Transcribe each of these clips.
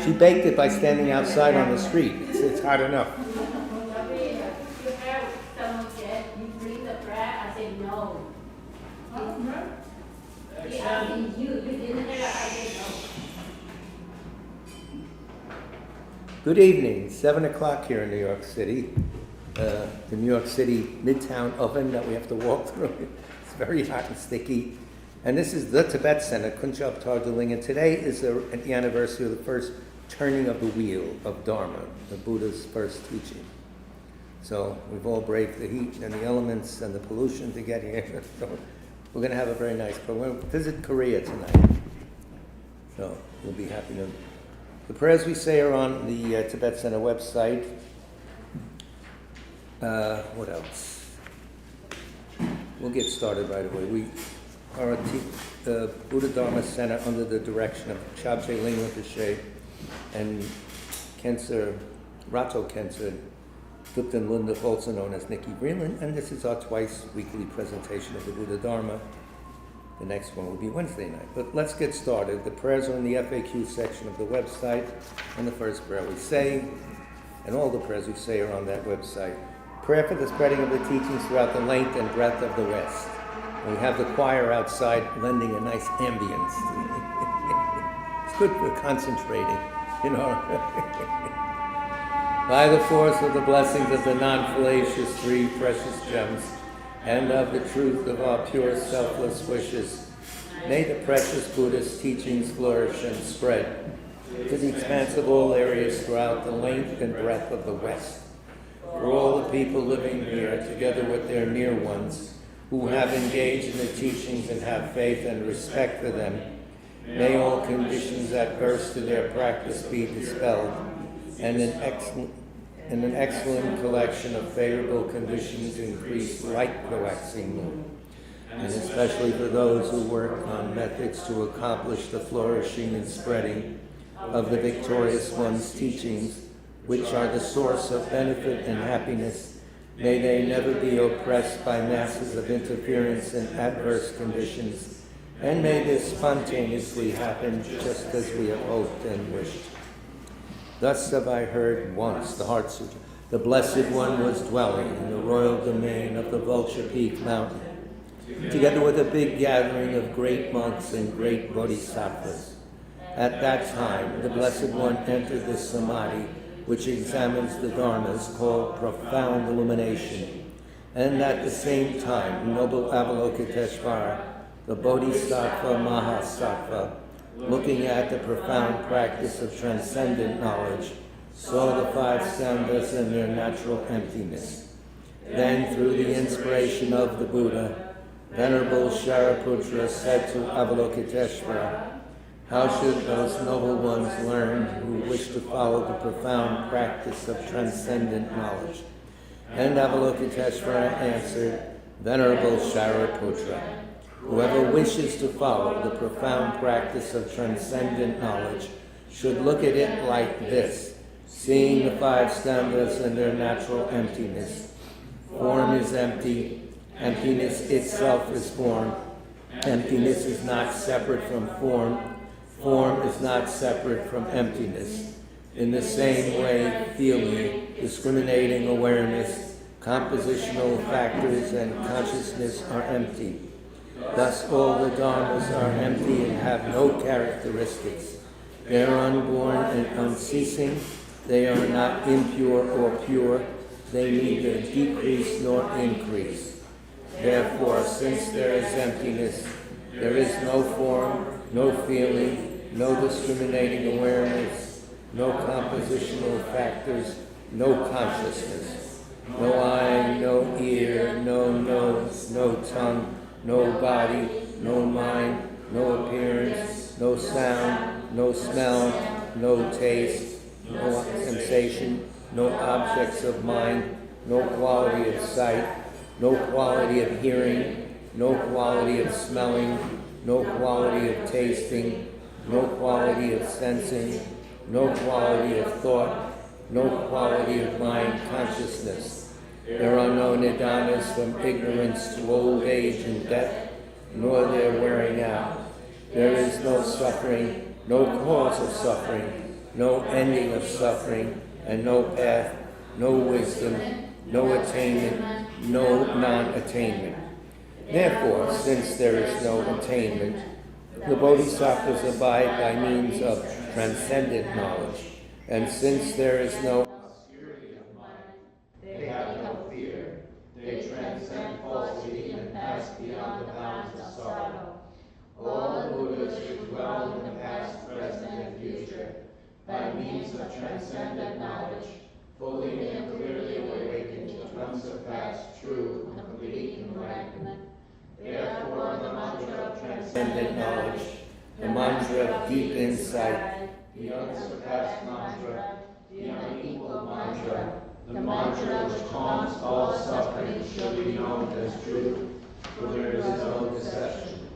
She baked it by standing outside on the street. It's hot enough. Good evening. 7 o'clock here in New York City. The New York City Midtown oven that we have to walk through. It's very hot and sticky. And this is the Tibet Center, Kunchab Tardaling, and today is the anniversary of the first turning of the wheel of Dharma, the Buddha's first teaching. So we've all braved the heat and the elements and the pollution to get here. So we're going to have a very nice program. We're going to visit Korea tonight. So we'll be happy to. The prayers we say are on the Tibet Center website. What else? We'll get started right away. We are at the Buddha Dharma Center under the direction of Chabche Rinpoche and Khensur, Rato Khensur, Thupten Lunda, also known as Nikki Greenland, and this is our twice weekly presentation of the Buddha Dharma. The next one will be Wednesday night. But let's get started. The prayers are in the FAQ section of the website, and the first prayer we say, and all the prayers we say are on that website. Prayer for the spreading of the teachings throughout the length and breadth of the West. We have the choir outside lending a nice ambience. It's good for concentrating, you know. By the force of the blessings of the non-fallacious three precious gems, and of the truth of our pure selfless wishes, may the precious Buddhist teachings flourish and spread to the expanse of all areas throughout the length and breadth of the West. For all the people living here, together with their near ones, who have engaged in the teachings and have faith and respect for them, may all conditions adverse to their practice be dispelled, and an excellent collection of favorable conditions increase like the waxing moon, and especially for those who work on methods to accomplish the flourishing and spreading of the victorious one's teachings, which are the source of benefit and happiness. May they never be oppressed by masses of interference and adverse conditions, and may this spontaneously happen just as we have hoped and wished. Thus have I heard once, the Heart Sutra, the Blessed One was dwelling in the royal domain of the Vulture Peak Mountain, together with a big gathering of great monks and great bodhisattvas. At that time, the Blessed One entered the Samadhi, which examines the dharmas, called profound illumination, and at the same time, noble Avalokiteshvara, the Bodhisattva Mahasattva, looking at the profound practice of transcendent knowledge, saw the five skandhas and their natural emptiness. Then, through the inspiration of the Buddha, Venerable Shariputra said to Avalokiteshvara, how should those noble ones learn who wish to follow the profound practice of transcendent knowledge? And Avalokiteshvara answered, Venerable Shariputra, whoever wishes to follow the profound practice of transcendent knowledge should look at it like this, seeing the five skandhas and their natural emptiness. Form is empty, emptiness itself is form. Emptiness is not separate from form. Form is not separate from emptiness. In the same way, feeling, discriminating awareness, compositional factors, and consciousness are empty. Thus all the dharmas are empty and have no characteristics. They are unborn and unceasing. They are not impure or pure. They neither decrease nor increase. Therefore, since there is emptiness, there is no form, no feeling, no discriminating awareness, no compositional factors, no consciousness, no eye, no ear, no nose, no tongue, no body, no mind, no appearance, no sound, no smell, no taste, no sensation, no objects of mind, no quality of sight, no quality of hearing, no quality of smelling, no quality of tasting, no quality of sensing, no quality of thought, no quality of mind consciousness. There are no nidanas from ignorance to old age and death, nor their wearing out. There is no suffering, no cause of suffering, no ending of suffering, and no path, no wisdom, no attainment, no non-attainment. Therefore, since there is no attainment, the bodhisattvas abide by means of transcendent knowledge, and since there is no obscurity of mind, they have no fear. They transcend falsity and pass beyond the bounds of sorrow. All the Buddhas who dwell in the past, present, and future, by means of transcendent knowledge, fully and clearly awaken to unsurpassed, true, and complete enlightenment. Therefore, the mantra of transcendent knowledge, the mantra of deep insight, the unsurpassed mantra, the unequal mantra, the mantra which calms all suffering shall be known as truth, for there is no deception.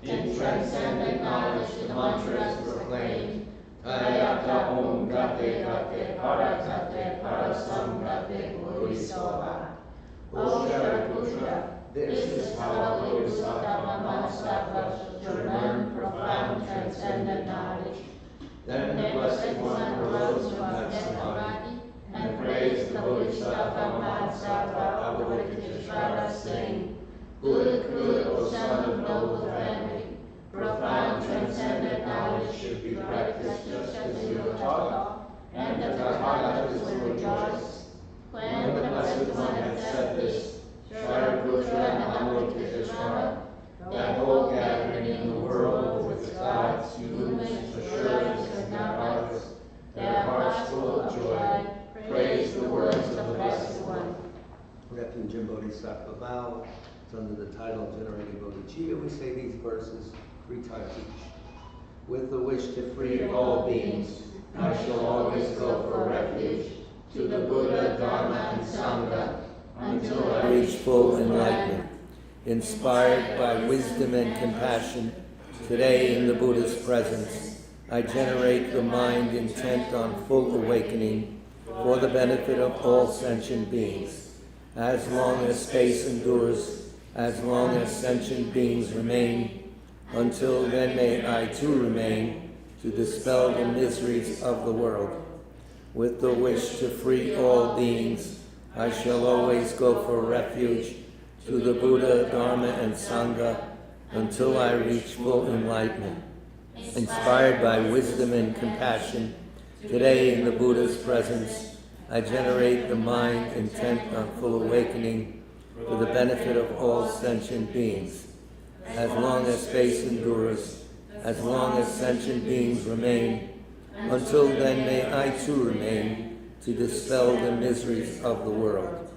In transcendent knowledge, the mantra is proclaimed, Ayata Om Gate Gate Paratate Parasamgate Bodhisattva. O Shariputra, this is how Bodhisattva Mahasattvas should learn profound transcendent knowledge. Then the Blessed One arose from that samadhi and praised the Bodhisattva Mahasattva Avalokiteshvara, saying, Good, O son of noble family, profound transcendent knowledge should be practiced just as you are taught, and the Tathagatas will rejoice. When the Blessed One had said this, Shariputra and Avalokiteshvara, that whole gathering in the world with its gods, humans, assurance, and Nagaras, their hearts full of joy, praise the words of the Blessed One. Refuge in Bodhisattva vow. It's under the title Generating Bodhicitta. We say these verses 3 times each. With the wish to free all beings, I shall always go for refuge to the Buddha, Dharma, and Sangha until I reach full enlightenment. Inspired by wisdom and compassion, today in the Buddha's presence, I generate the mind intent on full awakening for the benefit of all sentient beings. As long as space endures, as long as sentient beings remain, until then may I too remain to dispel the miseries of the world. With the wish to free all beings, I shall always go for refuge to the Buddha, Dharma, and Sangha until I reach full enlightenment. Inspired by wisdom and compassion, today in the Buddha's presence, I generate the mind intent on full awakening for the benefit of all sentient beings. As long as space endures, as long as sentient beings remain, until then may I too remain to dispel the miseries of the world.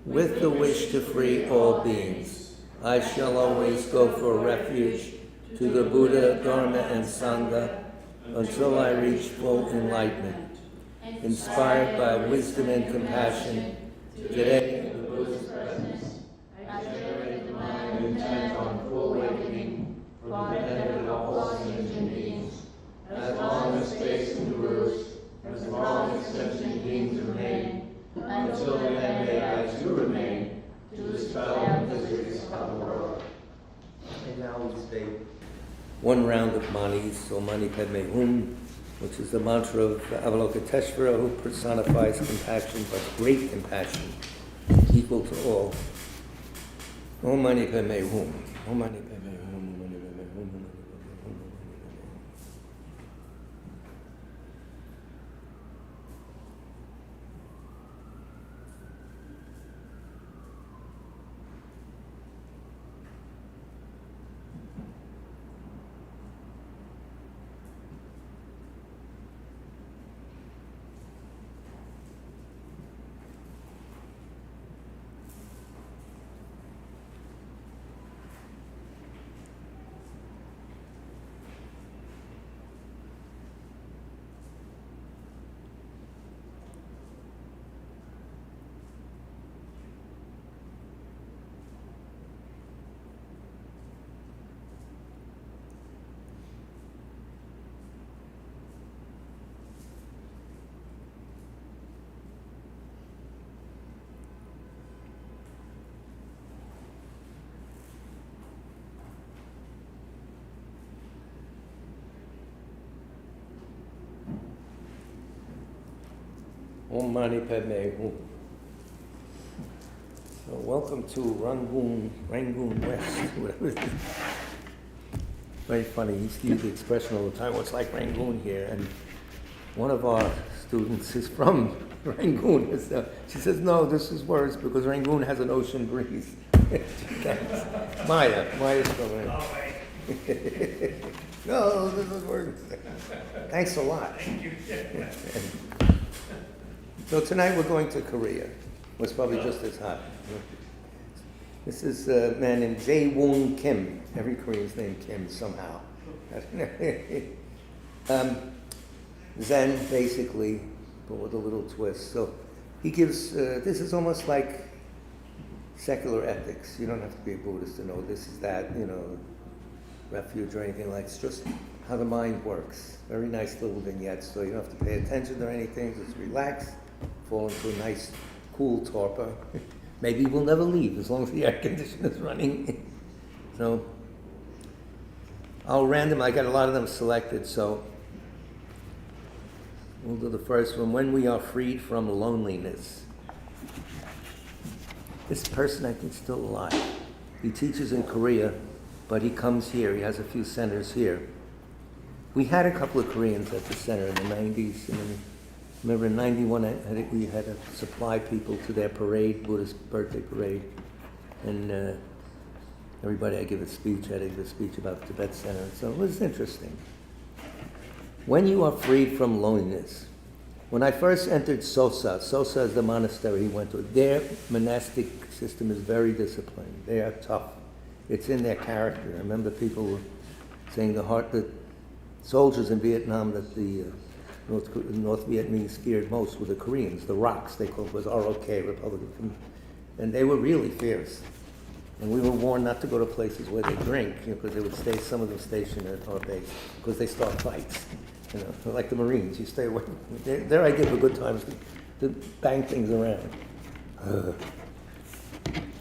With the wish to free all beings, I shall always go for refuge to the Buddha, Dharma, and Sangha until I reach full enlightenment. Inspired by wisdom and compassion, today in the Buddha's presence, I generate the mind intent on full awakening for the benefit of all sentient beings. As long as space endures, as long as sentient beings remain, until then may I too remain to dispel the miseries of the world. And now we say one round of Manis, so Mani Padme Hum, which is the mantra of Avalokiteshvara, who personifies compassion, but great compassion, equal to all. Om Mani Padme Hum. Om Mani Padme Hum. Om Mani Padme Hum. Om Mani Padme Hum. Om Mani Padme Hum. So welcome to Rangoon West, whatever it is. Very funny, he used to use the expression all the time, well, it's like Rangoon here, and one of our students is from Rangoon. She says, no, this is worse because Rangoon has an ocean breeze. Thanks. Maya's from Rangoon. No, this is worse. Thanks a lot. Thank you. So tonight we're going to Korea. It's probably just as hot. This is a man named Jae-woong Kim. Every Korean's named Kim somehow. Zen, basically, but with a little twist. So he gives, this is almost like secular ethics. You don't have to be a Buddhist to know this is that, refuge or anything like that. It's just how the mind works. Very nice little vignettes, so you don't have to pay attention to anything. Just relax, fall into a nice, cool torpor. Maybe we'll never leave as long as the air conditioner is running. So I'll I got a lot of them selected, so we'll do the first one. When we are freed from loneliness. This person, I think, is still alive. He teaches in Korea, but he comes here. He has a few centers here. We had a couple of Koreans at the center in the 90s. Remember in 91, we had to supply people to their parade, Buddhist birthday parade. And everybody I give a speech, I had to give a speech about the Tibet Center. So it was interesting. When you are freed from loneliness. When I first entered Sosa is the monastery he went to. Their monastic system is very disciplined. They are tough. It's in their character. I remember people were saying the soldiers in Vietnam that the North Vietnamese feared most were the Koreans. The ROKs, they called, was ROK, Republican. And they were really fierce. And we were warned not to go to places where they drink, because they would some of them stationed at our base, because they start fights. Like the Marines, you stay away. Their idea of a good time is to bang things around.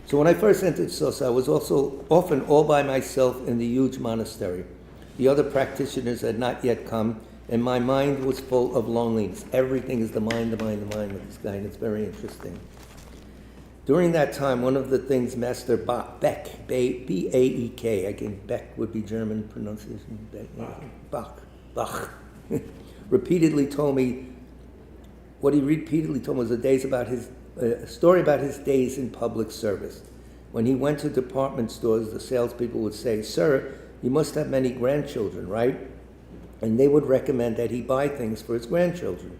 So when I first entered Sosa, I was also often all by myself in the huge monastery. The other practitioners had not yet come, and my mind was full of loneliness. Everything is the mind of this guy, and it's very interesting. During that time, one of the things Master Beck, B-A-E-K, again, Beck would be German pronunciation, Bach, repeatedly told me, what he repeatedly told me was a story about his days in public service. When he went to department stores, the salespeople would say, "Sir, you must have many grandchildren, right?" And they would recommend that he buy things for his grandchildren.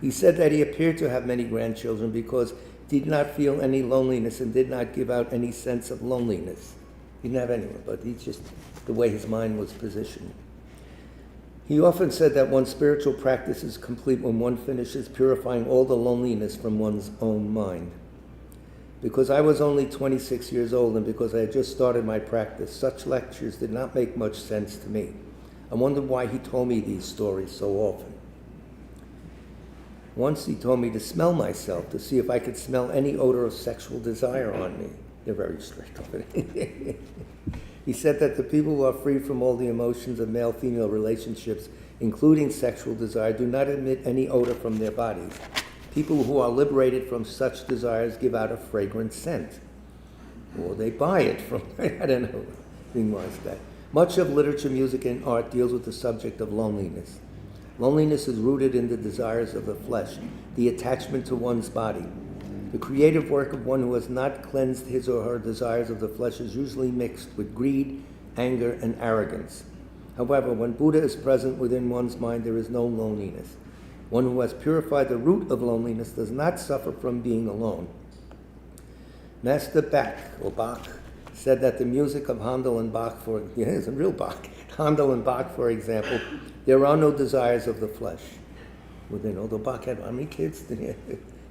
He said that he appeared to have many grandchildren because he did not feel any loneliness and did not give out any sense of loneliness. He didn't have anyone, but he's just the way his mind was positioned. He often said that one's spiritual practice is complete when one finishes purifying all the loneliness from one's own mind. Because I was only 26 years old and because I had just started my practice, such lectures did not make much sense to me. I wondered why he told me these stories so often. Once he told me to smell myself, to see if I could smell any odor of sexual desire on me. They're very strict on it. He said that the people who are free from all the emotions of male-female relationships, including sexual desire, do not emit any odor from their bodies. People who are liberated from such desires give out a fragrant scent. Or they buy it from, I don't know, thing like that. Much of literature, music, and art deals with the subject of loneliness. Loneliness is rooted in the desires of the flesh, the attachment to one's body. The creative work of one who has not cleansed his or her desires of the flesh is usually mixed with greed, anger, and arrogance. However, when Buddha is present within one's mind, there is no loneliness. One who has purified the root of loneliness does not suffer from being alone. Master Bach said that the music of Handel and Bach, it's a real Bach, Handel and Bach, for example, there are no desires of the flesh within. Although Bach had, how many kids did he have?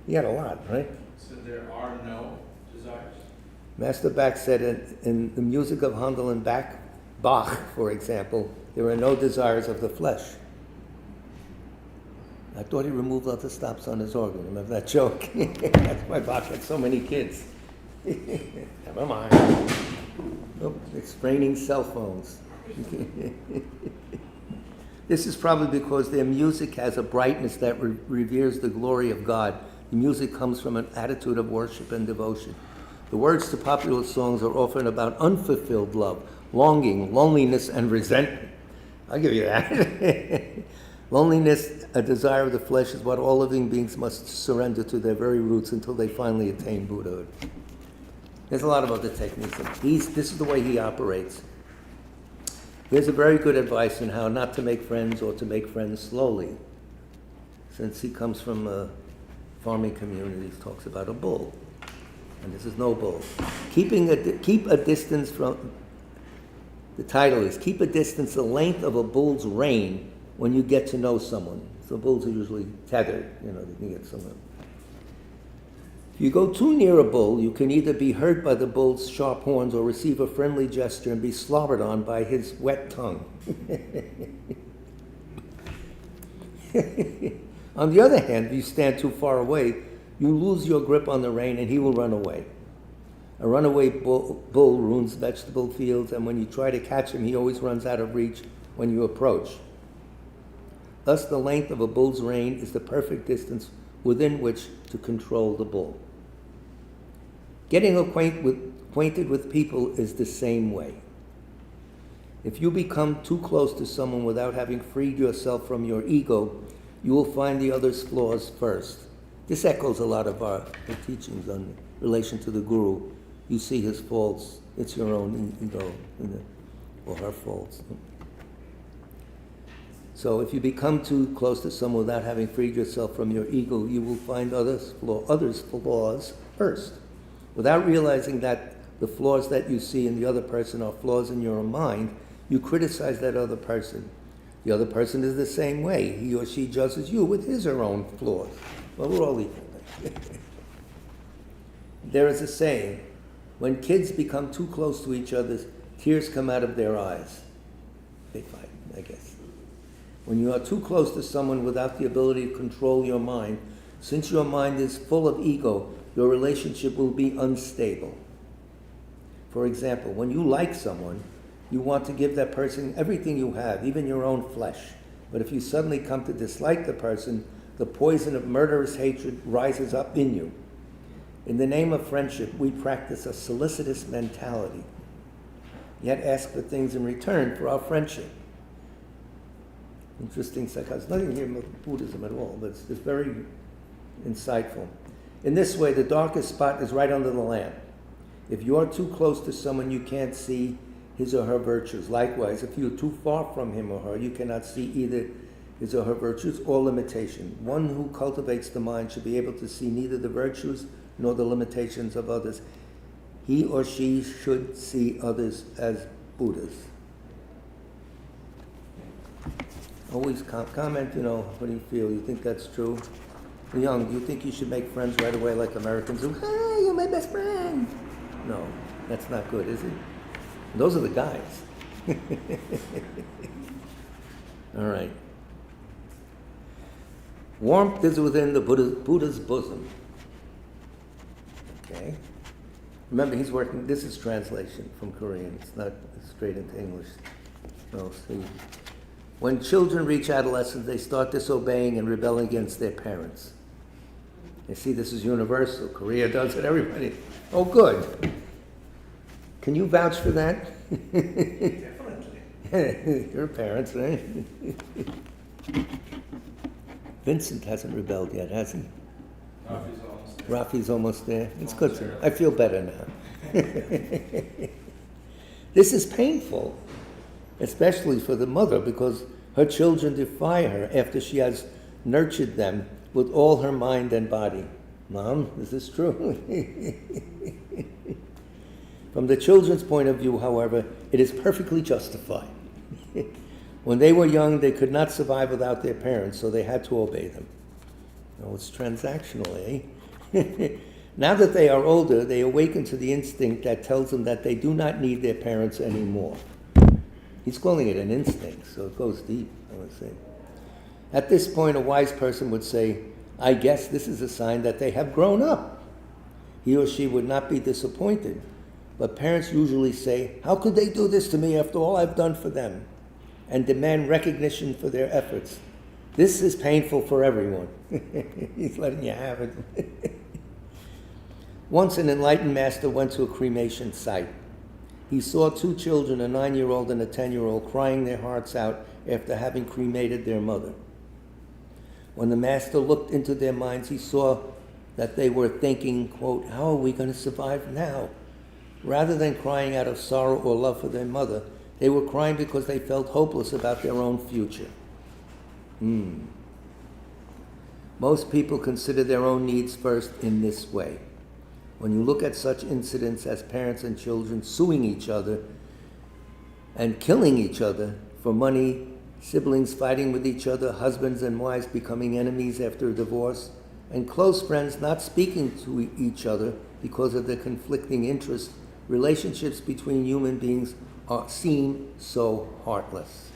He had a lot, right? So there are no desires? Master Bach said in the music of Handel and Bach, for example, there are no desires of the flesh. I thought he removed all the stops on his organ. Remember that joke? That's why Bach had so many kids. Never mind. Oh, it's raining cell phones. This is probably because their music has a brightness that reveres the glory of God. The music comes from an attitude of worship and devotion. The words to popular songs are often about unfulfilled love, longing, loneliness, and resentment. I'll give you that. Loneliness, a desire of the flesh, is what all living beings must surrender to their very roots until they finally attain Buddhahood. There's a lot of other techniques. This is the way he operates. Here's a very good advice on how not to make friends or to make friends slowly. Since he comes from a farming community, he talks about a bull. And this is no bull. Keep a distance from, the title is, keep a distance the length of a bull's rein when you get to know someone. So bulls are usually tethered, they can get somewhere. If you go too near a bull, you can either be hurt by the bull's sharp horns or receive a friendly gesture and be slobbered on by his wet tongue. On the other hand, if you stand too far away, you lose your grip on the rein and he will run away. A runaway bull ruins vegetable fields, and when you try to catch him, he always runs out of reach when you approach. Thus, the length of a bull's rein is the perfect distance within which to control the bull. Getting acquainted with people is the same way. If you become too close to someone without having freed yourself from your ego, you will find the other's flaws first. This echoes a lot of the teachings on relation to the guru. You see his faults, it's your own ego, or her faults. So if you become too close to someone without having freed yourself from your ego, you will find others' flaws first. Without realizing that the flaws that you see in the other person are flaws in your own mind, you criticize that other person. The other person is the same way. He or she judges you with his or her own flaws. Well, we're all equal. There is a saying, when kids become too close to each other, tears come out of their eyes. They fight, I guess. When you are too close to someone without the ability to control your mind, since your mind is full of ego, your relationship will be unstable. For example, when you like someone, you want to give that person everything you have, even your own flesh. But if you suddenly come to dislike the person, the poison of murderous hatred rises up in you. In the name of friendship, we practice a solicitous mentality, yet ask for things in return for our friendship. Interesting psychology. Nothing here about Buddhism at all, but it's very insightful. In this way, the darkest spot is right under the lamp. If you are too close to someone, you can't see his or her virtues. Likewise, if you are too far from him or her, you cannot see either his or her virtues or limitation. One who cultivates the mind should be able to see neither the virtues nor the limitations of others. He or she should see others as Buddhas. Always comment, what do you feel? You think that's true? Young, do you think you should make friends right away like Americans do? Hey, you're my best friend. No, that's not good, is it? Those are the guys. All right. Warmth is within the Buddha's bosom. Okay. Remember, he's working, this is translation from Korean. It's not straight into English. No, see. When children reach adolescence, they start disobeying and rebelling against their parents. You see, this is universal. Korea does it, everybody. Oh, good. Can you vouch for that? Definitely. Your parents, right? Vincent hasn't rebelled yet, has he? Rafi's almost there. Rafi's almost there. It's good, sir. I feel better now. This is painful, especially for the mother, because her children defy her after she has nurtured them with all her mind and body. Mom, is this true? From the children's point of view, however, it is perfectly justified. When they were young, they could not survive without their parents, so they had to obey them. Oh, it's transactional, eh? Now that they are older, they awaken to the instinct that tells them that they do not need their parents anymore. He's calling it an instinct, so it goes deep, I would say. At this point, a wise person would say, I guess this is a sign that they have grown up. He or she would not be disappointed. But parents usually say, how could they do this to me after all I've done for them? and demand recognition for their efforts. This is painful for everyone. He's letting you have it. Once an enlightened master went to a cremation site. He saw two children, a 9-year-old and a 10-year-old, crying their hearts out after having cremated their mother. When the master looked into their minds, he saw that they were thinking, quote, how are we going to survive now? Rather than crying out of sorrow or love for their mother, they were crying because they felt hopeless about their own future. Most people consider their own needs first in this way. When you look at such incidents as parents and children suing each other and killing each other for money, siblings fighting with each other, husbands and wives becoming enemies after a divorce, and close friends not speaking to each other because of their conflicting interests, relationships between human beings seem so heartless.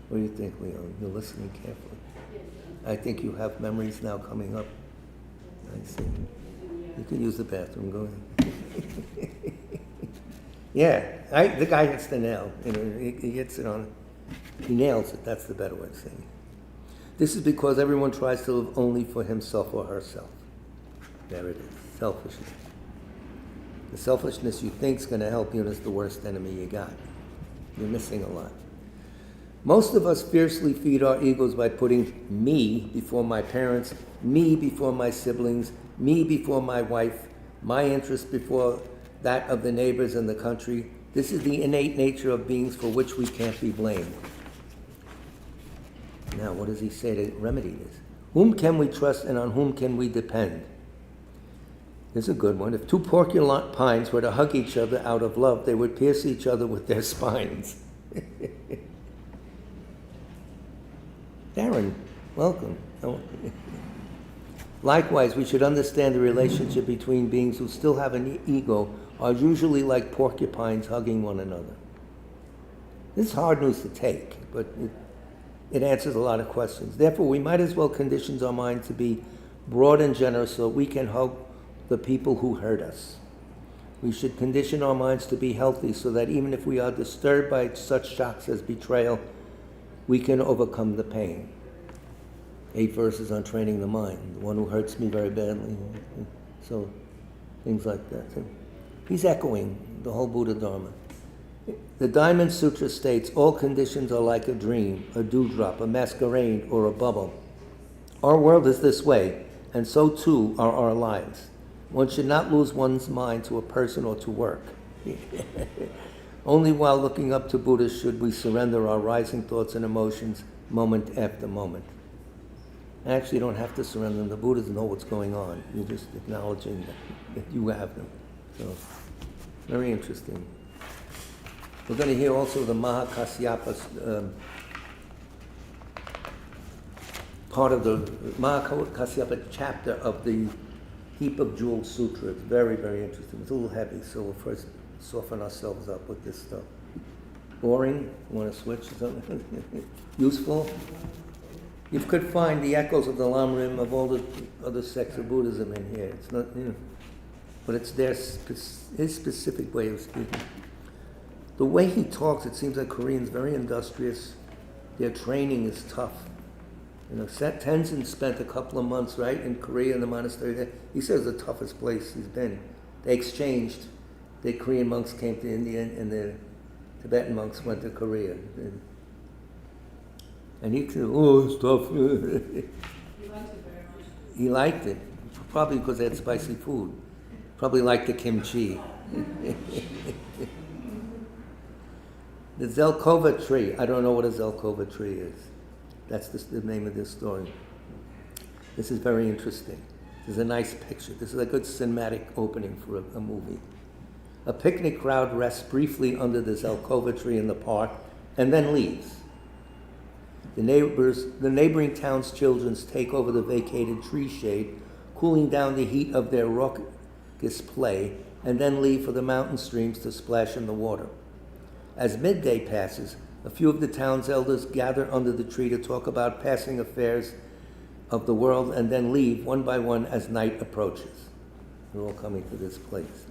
What do you think, Leon? You're listening carefully. I think you have memories now coming up. I see. You can use the bathroom. Go ahead. Yeah, the guy hits the nail. You know, he hits it on. He nails it. That's the better way of saying it. This is because everyone tries to live only for himself or herself. There it is. Selfishness. The selfishness you think is going to help you is the worst enemy you got. You're missing a lot. Most of us fiercely feed our egos by putting me before my parents, me before my siblings, me before my wife, my interest before that of the neighbors and the country. This is the innate nature of beings for which we can't be blamed. Now, what does he say to remedy this? Whom can we trust and on whom can we depend? This is a good one. If two porcupines were to hug each other out of love, they would pierce each other with their spines. Darren, welcome. Likewise, we should understand the relationship between beings who still have an ego are usually like porcupines hugging one another. This is hard news to take, but it answers a lot of questions. Therefore, we might as well condition our mind to be broad and generous so we can help the people who hurt us. We should condition our minds to be healthy so that even if we are disturbed by such shocks as betrayal, we can overcome the pain. 8 verses on training the mind. The one who hurts me very badly. So, things like that. He's echoing the whole Buddha Dharma. The Diamond Sutra states, all conditions are like a dream, a dewdrop, a masquerade, or a bubble. Our world is this way, and so too are our lives. One should not lose one's mind to a person or to work. Only while looking up to Buddha should we surrender our rising thoughts and emotions moment after moment. Actually, you don't have to surrender them. The Buddhas know what's going on. You're just acknowledging that you have them. So, very interesting. We're going to hear also the Mahakasyapa part of the Mahakasyapa chapter of the Heap of Jewels Sutra. It's very, very interesting. It's a little heavy, so we'll first soften ourselves up with this stuff. Boring? You want to switch to something? Useful? You could find the echoes of the Lamrim of all the other sects of Buddhism in here. It's not, but it's his specific way of speaking. The way he talks, it seems like Koreans very industrious. Their training is tough. Tenzin spent a couple of months, right, in Korea in the monastery there. He says the toughest place he's been. They exchanged. The Korean monks came to India and the Tibetan monks went to Korea. And he said, oh, it's tough. He liked it very much. He liked it, probably because they had spicy food. Probably liked the kimchi. The Zelkova tree. I don't know what a Zelkova tree is. That's the name of this story. This is very interesting. This is a nice picture. This is a good cinematic opening for a movie. A picnic crowd rests briefly under the Zelkova tree in the park and then leaves. The neighboring town's children take over the vacated tree shade, cooling down the heat of their raucous play, and then leave for the mountain streams to splash in the water. As midday passes, a few of the town's elders gather under the tree to talk about passing affairs of the world and then leave one by one as night approaches. They're all coming to this place.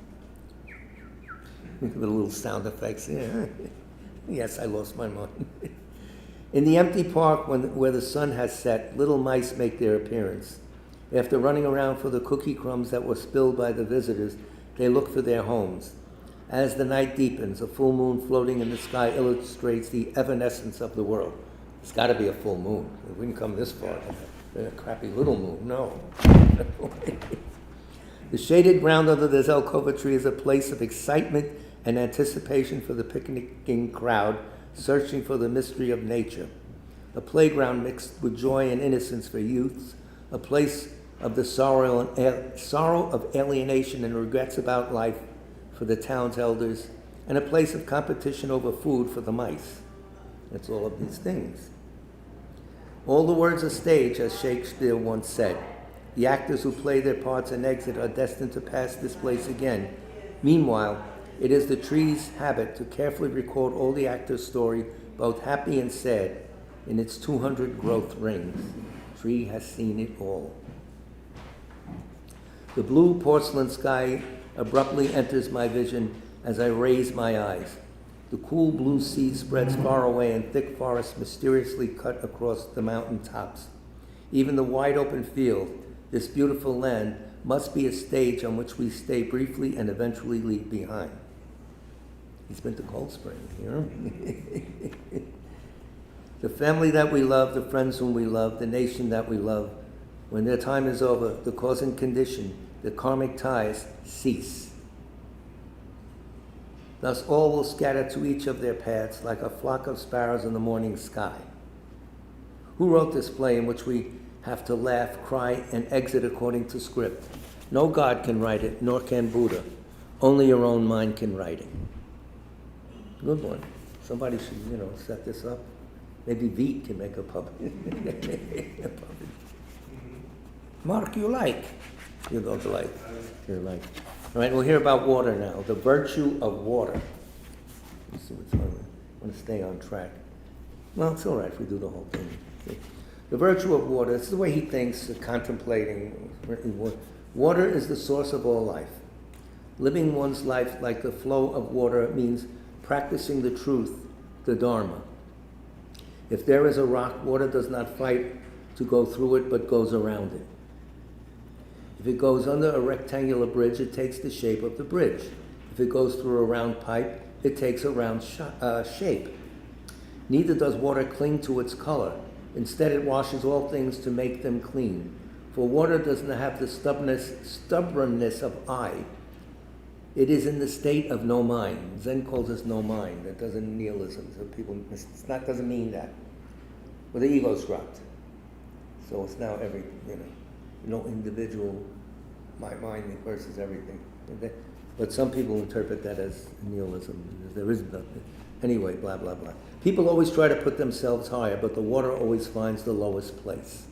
With little sound effects. Yeah. Yes, I lost my mind. In the empty park where the sun has set, little mice make their appearance. After running around for the cookie crumbs that were spilled by the visitors, they look for their homes. As the night deepens, a full moon floating in the sky illustrates the evanescence of the world. It's got to be a full moon. It wouldn't come this far. A crappy little moon, no. The shaded ground under the Zelkova tree is a place of excitement and anticipation for the picnicking crowd searching for the mystery of nature. A playground mixed with joy and innocence for youths, a place of the sorrow of alienation and regrets about life for the town's elders, and a place of competition over food for the mice. It's all of these things. All the words are stage, as Shakespeare once said. The actors who play their parts and exit are destined to pass this place again. Meanwhile, it is the tree's habit to carefully record all the actors' story, both happy and sad, in its 200 growth rings. Tree has seen it all. The blue porcelain sky abruptly enters my vision as I raise my eyes. The cool blue sea spreads far away and thick forests mysteriously cut across the mountain tops. Even the wide open field, this beautiful land, must be a stage on which we stay briefly and eventually leave behind. He's been to Cold Spring, you know? The family that we love, the friends whom we love, the nation that we love, when their time is over, the cause and condition, the karmic ties cease. Thus all will scatter to each of their paths like a flock of sparrows in the morning sky. Who wrote this play in which we have to laugh, cry, and exit according to script? No God can write it, nor can Buddha. Only your own mind can write it. Good one. Somebody should, set this up. Maybe Veet can make a puppet. Mark, you like. You don't like. You like. All right, we'll hear about water now. The virtue of water. Let's see what's on. I want to stay on track. Well, it's all right if we do the whole thing. The virtue of water. This is the way he thinks, contemplating. Water is the source of all life. Living one's life like the flow of water means practicing the truth, the Dharma. If there is a rock, water does not fight to go through it, but goes around it. If it goes under a rectangular bridge, it takes the shape of the bridge. If it goes through a round pipe, it takes a round shape. Neither does water cling to its color. Instead, it washes all things to make them clean. For water does not have the stubbornness of I. It is in the state of no mind. Zen calls this no mind. That doesn't nihilism. So doesn't mean that. Well, the ego's dropped. So it's now no individual, my mind versus everything. But some people interpret that as nihilism. There is nothing. Anyway, blah, blah, blah. People always try to put themselves higher, but the water always finds the lowest place.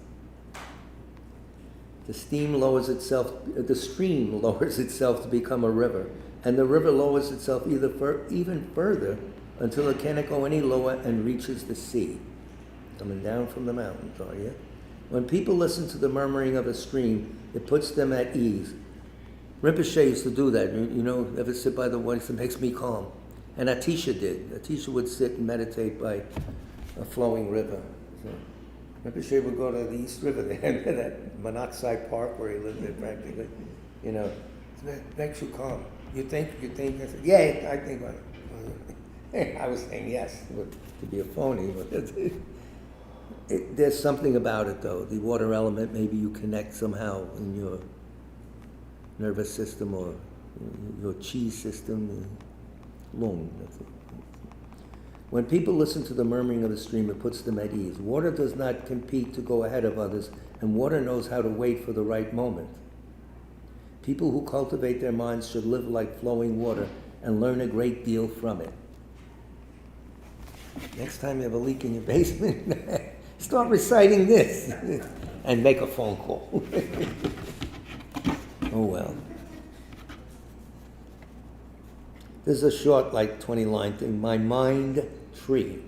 The stream lowers itself to become a river, and the river lowers itself even further until it cannot go any lower and reaches the sea. Coming down from the mountains, are you? When people listen to the murmuring of a stream, it puts them at ease. Rinpoche used to do that. Ever sit by the water? It makes me calm. And Atisha did. Atisha would sit and meditate by a flowing river. So Rinpoche would go to the East River there, that monoxide park where he lived there practically. It makes you calm. You think? I said, yeah, I think. I was saying yes, to be a phony, but there's something about it, though. The water element, maybe you connect somehow in your nervous system or your chi system, lung. That's it. When people listen to the murmuring of the stream, it puts them at ease. Water does not compete to go ahead of others, and water knows how to wait for the right moment. People who cultivate their minds should live like flowing water and learn a great deal from it. Next time you have a leak in your basement, start reciting this and make a phone call. Oh well. This is a short, 20-line thing. My mind tree.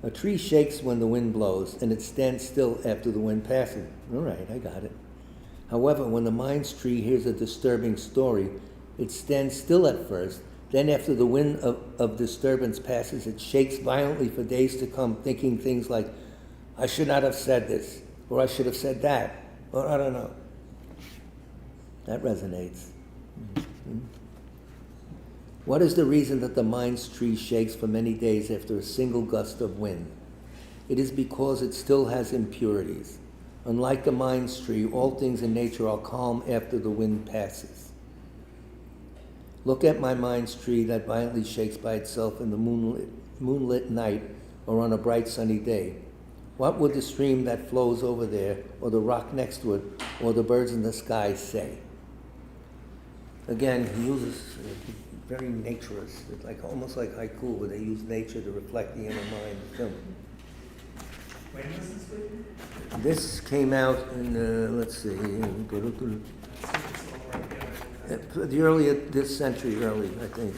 A tree shakes when the wind blows, and it stands still after the wind passes. All right, I got it. However, when the mind's tree hears a disturbing story, it stands still at first, Then after the wind of disturbance passes, it shakes violently for days to come, thinking things like, I should not have said this, or I should have said that, or I don't know. That resonates. Mm-hmm. What is the reason that the mind's tree shakes for many days after a single gust of wind? It is because it still has impurities. Unlike the mind's tree, all things in nature are calm after the wind passes. Look at my mind's tree that violently shakes by itself in the moonlit night or on a bright sunny day. What would the stream that flows over there, or the rock next to it, or the birds in the sky say? Again, he uses very naturist, it's like almost like haiku, where they use nature to reflect the inner mind. When was this written? This came out in, let's see, the early, this century early, I think.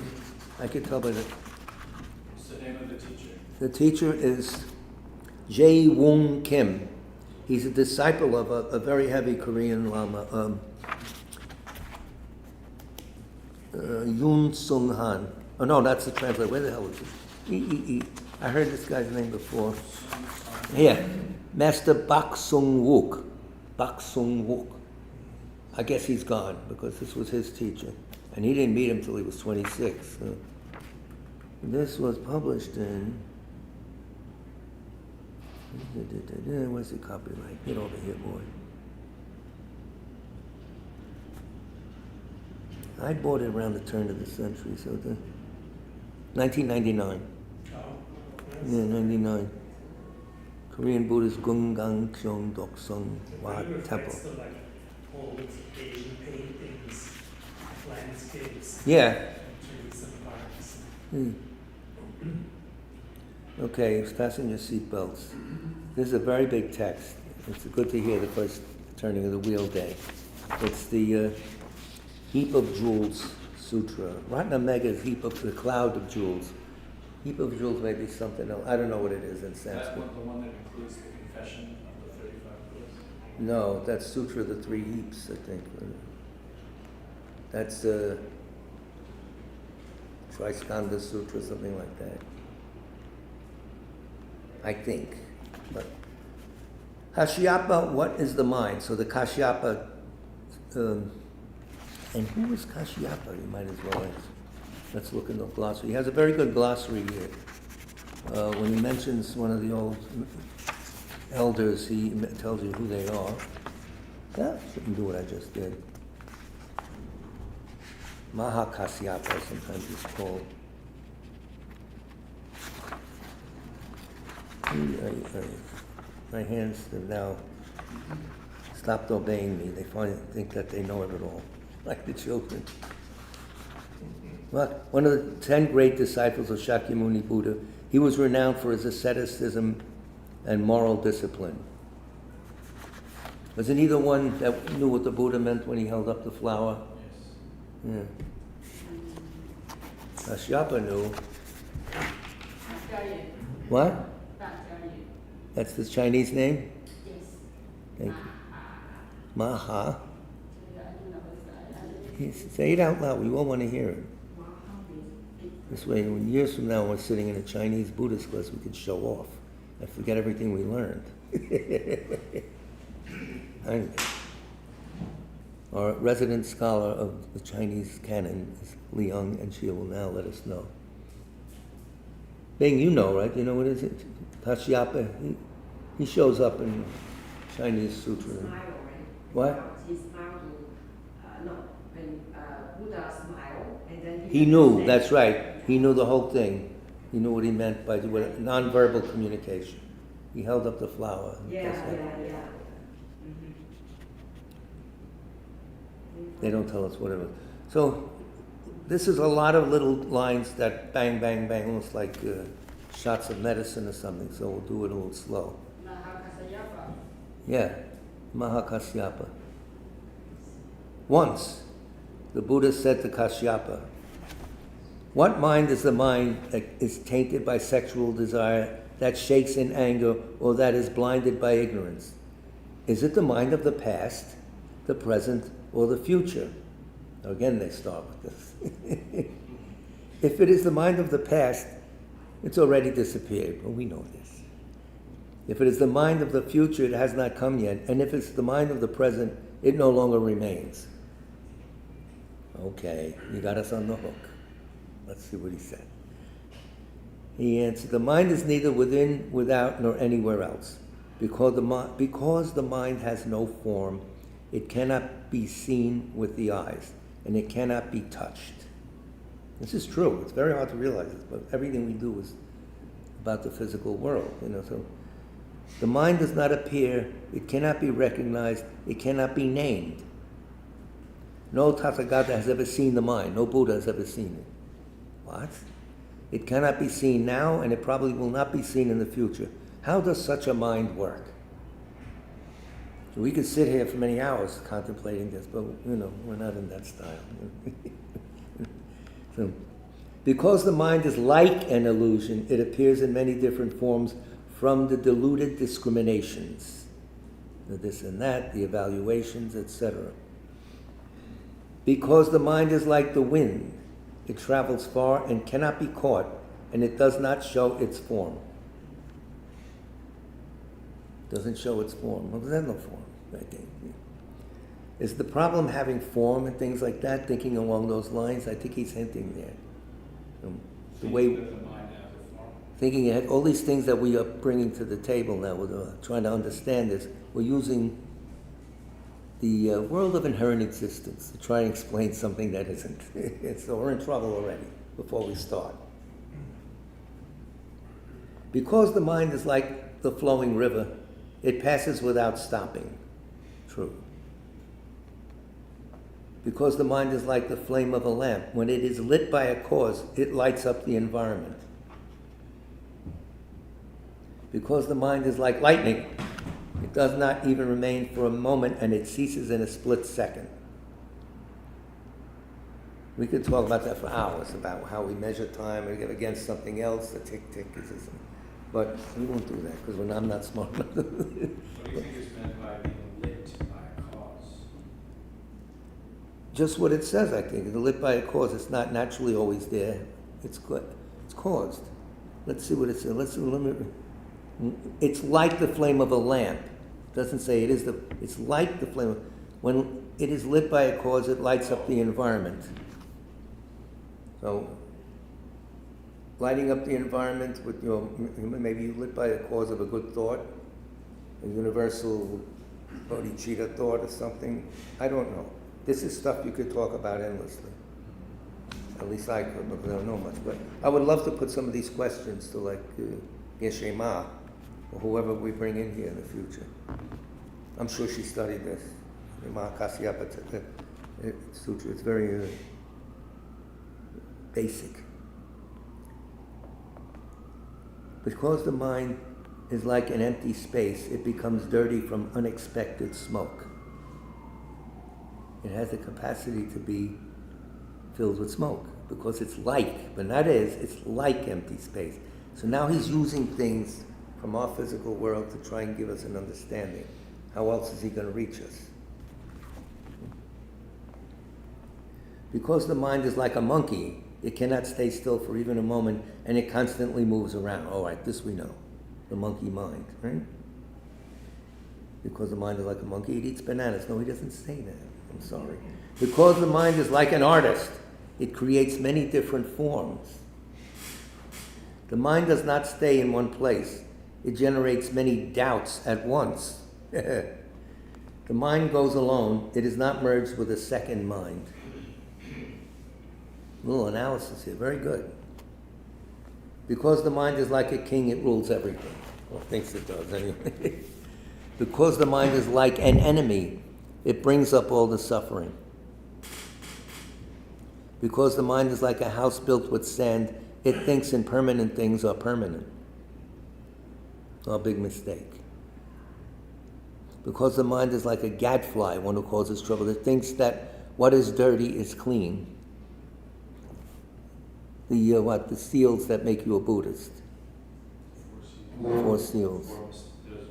I could tell by the... What's the name of the teacher? The teacher is Jae Woong Kim. He's a disciple of a very heavy Korean Lama, Yoon Sung Han. Oh no, that's the translator. Where the hell is it? I heard this guy's name before. Here, Master Bak Sung Wook. Bak Sung Wook. I guess he's gone because this was his teacher, and he didn't meet him till he was 26. So. This was published in. Where's the copyright? Get over here, boy. I bought it around the turn of the century, so 1999. Yeah, 99. Korean Buddhist Gungang Kyong Doksung Wat Temple. The, like, old Asian paintings, landscapes, Yeah. trees and parks. Okay, fasten your seatbelts. This is a very big text. It's good to hear the first turning of the wheel day. It's the Heap of Jewels Sutra. Ratnamega is heap of the cloud of jewels. Heap of jewels may be something else. I don't know what it is in Is that Sanskrit. the one that includes the confession of the 35 Buddhas? No, that's Sutra of the Three Heaps, I think. That's Triskanda Sutra, something like that. I think. But Kashyapa, what is the mind? So the Kashyapa, and who is Kashyapa? You might as well ask. Let's look in the glossary. He has a very good glossary here. When he mentions one of the old elders, he tells you who they are. Yeah, shouldn't do what I just did. Mahakasyapa sometimes is called. My hands have now stopped obeying me. They think that they know it all, like the children. Well, one of the 10 great disciples of Shakyamuni Buddha, he was renowned for his asceticism and moral discipline. Wasn't he the one that knew what the Buddha meant when he held up the flower? Yes. Yeah. Kashyapa knew. Bacteria. What? Bacteria. That's the Chinese name? Yes. Thank you. Maha. I don't know what's that. Say it out loud. We all want to hear it. This way, when years from now we're sitting in a Chinese Buddhist class, we can show off and forget everything we learned. Our resident scholar of the Chinese canon is Liang, and she will now let us know. Bing, you know, right? You know what is it? Kashyapa. He shows up in Chinese sutra. Smile, right? What? He smiled to, no, when Buddha smiled, and then He knew, that's right. He knew the whole thing. He knew what he meant by nonverbal communication. He held up the flower. Yeah. They don't tell us whatever. So this is a lot of little lines that bang, bang, bang, almost like shots of medicine or something. So we'll do it a little slow. Mahakasyapa. Yeah, Mahakasyapa. Once, the Buddha said to Kashyapa, "What mind is the mind that is tainted by sexual desire, that shakes in anger, or that is blinded by ignorance? Is it the mind of the past, the present, or the future?" Now again, they start with this. If it is the mind of the past, it's already disappeared. Well, we know this. If it is the mind of the future, it has not come yet. And if it's the mind of the present, it no longer remains. Okay, you got us on the hook. Let's see what he said. He answered, the mind is neither within, without, nor anywhere else. Because the mind has no form, it cannot be seen with the eyes, and it cannot be touched. This is true. It's very hard to realize this, but everything we do is about the physical world, So the mind does not appear, it cannot be recognized, it cannot be named. No Tathagata has ever seen the mind. No Buddha has ever seen it. What? It cannot be seen now, and it probably will not be seen in the future. How does such a mind work? So we could sit here for many hours contemplating this, but we're not in that style. So, because the mind is like an illusion, it appears in many different forms from the deluded discriminations, the this and that, the evaluations, etc. Because the mind is like the wind, it travels far and cannot be caught, and it does not show its form. Doesn't show its form. Well, there's no form, I think. Is the problem having form and things like that, thinking along those lines? I think he's hinting there. The way thinking ahead, all these things that we are bringing to the table now, we're trying to understand this, we're using the world of inherent existence to try and explain something that isn't. So we're in trouble already before we start. Because the mind is like the flowing river, it passes without stopping. True. Because the mind is like the flame of a lamp. When it is lit by a cause, it lights up the environment. Because the mind is like lightning, it does not even remain for a moment, and it ceases in a split second. We could talk about that for hours, about how we measure time and against something else, the tick-tick is this. But we won't do that, because I'm not smart enough. What do you think is meant by being lit by a cause? Just what it says, I think. It's lit by a cause. It's not naturally always there. It's caused. Let's see what it says. It's like the flame of a lamp. It doesn't say it is it's like the flame. When it is lit by a cause, it lights up the environment. So, lighting up the environment with, maybe you lit by a cause of a good thought, a universal bodhicitta thought or something. I don't know. This is stuff you could talk about endlessly. At least I could, because I don't know much. But I would love to put some of these questions to Geshe Ma, or whoever we bring in here in the future. I'm sure she studied this. Ma Kasyapa Sutra. It's very basic. Because the mind is like an empty space, it becomes dirty from unexpected smoke. It has the capacity to be filled with smoke, because it's like, but not is, it's like empty space. So now he's using things from our physical world to try and give us an understanding. How else is he going to reach us? Because the mind is like a monkey, it cannot stay still for even a moment, and it constantly moves around. All right, this we know. The monkey mind, right? Because the mind is like a monkey, it eats bananas. No, he doesn't say that. I'm sorry. Because the mind is like an artist, it creates many different forms. The mind does not stay in one place. It generates many doubts at once. The mind goes alone. It is not merged with a second mind. A little analysis here. Very good. Because the mind is like a king, it rules everything. Well, thinks it does anyway. Because the mind is like an enemy, it brings up all the suffering. Because the mind is like a house built with sand, it thinks impermanent things are permanent. A big mistake. Because the mind is like a gadfly, one who causes trouble, it thinks that what is dirty is clean. The seals that make you a Buddhist. Four seals. Those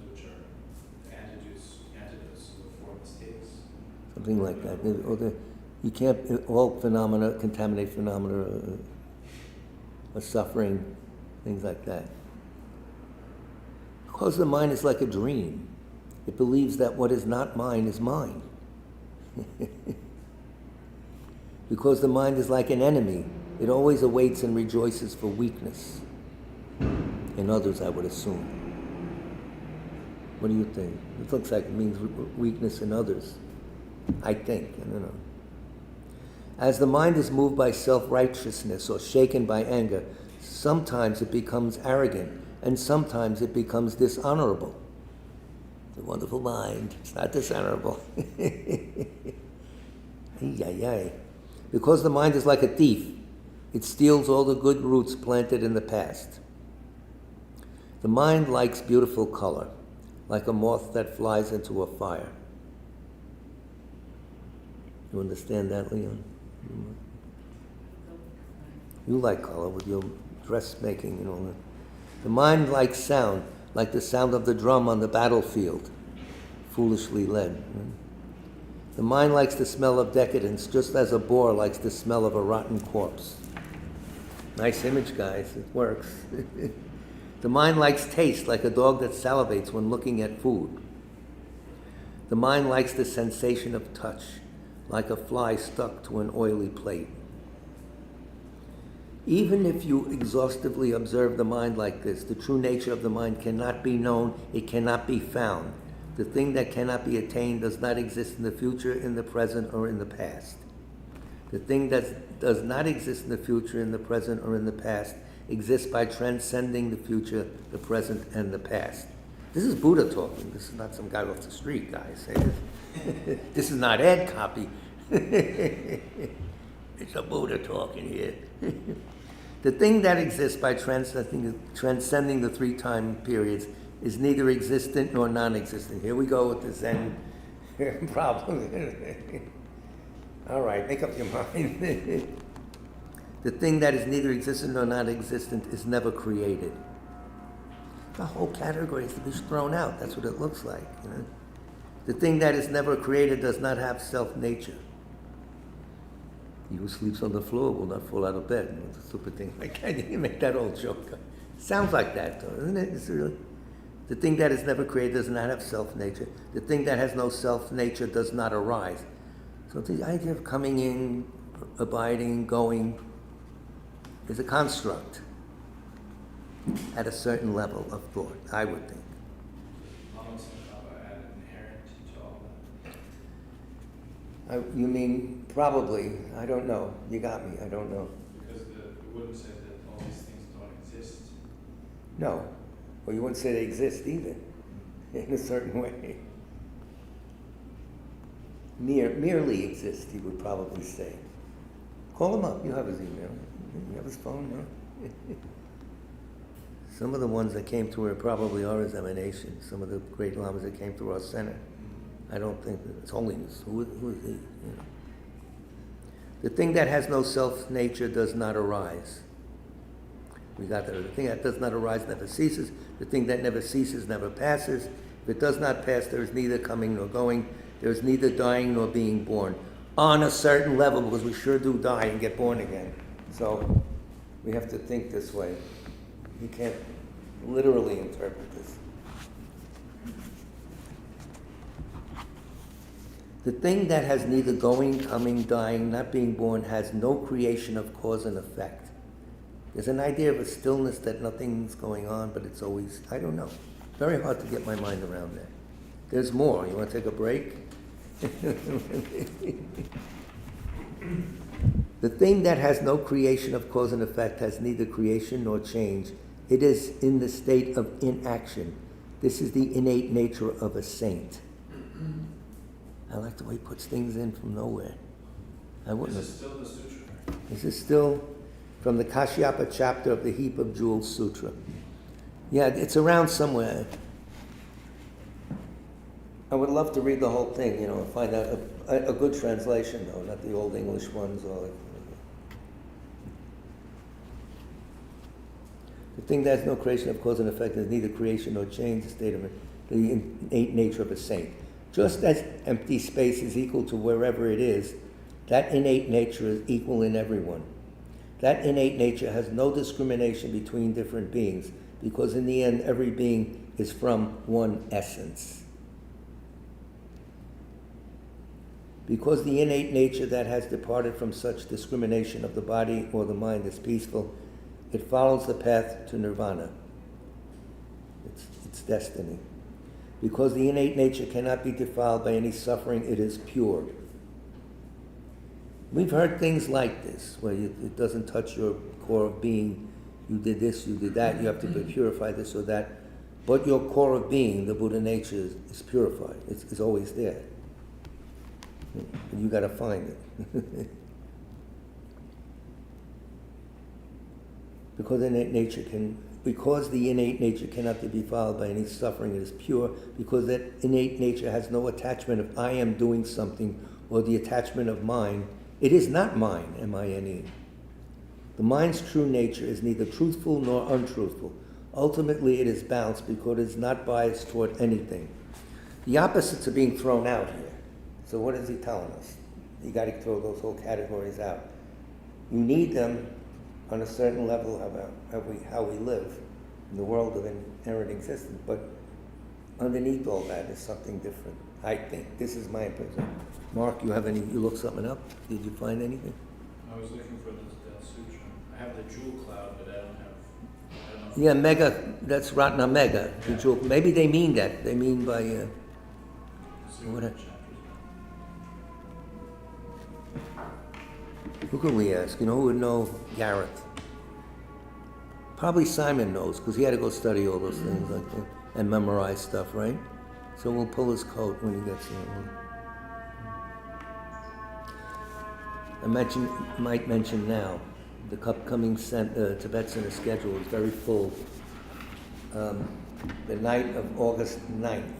which are antidotes to the four mistakes. Something like that. You can't, all phenomena, contaminate phenomena or suffering, things like that. Because the mind is like a dream. It believes that what is not mine is mine. Because the mind is like an enemy, it always awaits and rejoices for weakness in others, I would assume. What do you think? It looks like it means weakness in others. I think, I don't know. As the mind is moved by self-righteousness or shaken by anger, sometimes it becomes arrogant and sometimes it becomes dishonorable. The wonderful mind, it's not dishonorable. Because the mind is like a thief, it steals all the good roots planted in the past. The mind likes beautiful color, like a moth that flies into a fire. You understand that, Leon? You like color with your dressmaking and all that. The mind likes sound, like the sound of the drum on the battlefield, foolishly led. Right? The mind likes the smell of decadence, just as a boar likes the smell of a rotten corpse. Nice image, guys. It works. The mind likes taste, like a dog that salivates when looking at food. The mind likes the sensation of touch, like a fly stuck to an oily plate. Even if you exhaustively observe the mind like this, the true nature of the mind cannot be known, it cannot be found. The thing that cannot be attained does not exist in the future, in the present, or in the past. The thing that does not exist in the future, in the present, or in the past exists by transcending the future, the present, and the past. This is Buddha talking. This is not some guy off the street, guys. This is not ad copy. It's a Buddha talking here. The thing that exists by transcending the three time periods is neither existent nor non-existent. Here we go with the Zen problem. All right, make up your mind. The thing that is neither existent nor non-existent is never created. The whole category is to be thrown out. That's what it looks like. You know? The thing that is never created does not have self-nature. He who sleeps on the floor will not fall out of bed. It's a stupid thing like that. You make that old joke. Sounds like that, though, isn't it? It's really, the thing that is never created does not have self-nature. The thing that has no self-nature does not arise. So the idea of coming in, abiding, going, is a construct at a certain level of thought, I would think. Almost added inherent to all that. You mean probably? I don't know. You got me. I don't know. Because it wouldn't say that all these things don't exist. No. Well, you wouldn't say they exist either, in a certain way. Merely exist, he would probably say. Call him up. You have his email. You have his phone, no? Some of the ones that came through here probably are his emanations. Some of the great lamas that came through our center. I don't think that it's holiness. Who is he? You know. The thing that has no self-nature does not arise. We got that. The thing that does not arise never ceases. The thing that never ceases never passes. If it does not pass, there is neither coming nor going. There is neither dying nor being born. On a certain level, because we sure do die and get born again. So we have to think this way. You can't literally interpret this. The thing that has neither going, coming, dying, not being born, has no creation of cause and effect. There's an idea of a stillness that nothing's going on, but it's always, I don't know. Very hard to get my mind around that. There's more. You want to take a break? The thing that has no creation of cause and effect has neither creation nor change. It is in the state of inaction. This is the innate nature of a saint. I like the way he puts things in from nowhere. I wouldn't. This is still the sutra. This is still from the Kashyapa chapter of the Heap of Jewels Sutra. Yeah, it's around somewhere. I would love to read the whole thing, you know, and find out a good translation, though, not the old English ones. Or the thing that has no creation of cause and effect is neither creation nor change, the state of the innate nature of a saint. Just as empty space is equal to wherever it is, that innate nature is equal in everyone. That innate nature has no discrimination between different beings, because in the end, every being is from one essence. Because the innate nature that has departed from such discrimination of the body or the mind is peaceful, it follows the path to nirvana. It's destiny. Because the innate nature cannot be defiled by any suffering, it is pure. We've heard things like this, where it doesn't touch your core of being. You did this, you did that, you have to be purified this or that. But your core of being, the Buddha nature, is purified. It's always there. You got to find it. Because the innate nature cannot be defiled by any suffering, it is pure. Because that innate nature has no attachment of I am doing something, or the attachment of mine. It is not mine, M-I-N-E. The mind's true nature is neither truthful nor untruthful. Ultimately, it is balanced because it is not biased toward anything. The opposites are being thrown out here. So what is he telling us? You got to throw those whole categories out. You need them on a certain level of how we live in the world of inherent existence, but underneath all that is something different. I think this is my opinion. Mark, you looked something up? Did you find anything? I was looking for this Death Sutra. I have the jewel cloud, but I don't know. Yeah, mega, that's Ratna Mega. The jewel. Maybe they mean that. They mean by, what who could we ask? Who would know Gareth? Probably Simon knows, because he had to go study all those things like that and memorize stuff, right? So we'll pull his coat when he gets here. I might mention now, the upcoming Tibet Center schedule is very full. The night of August 9th,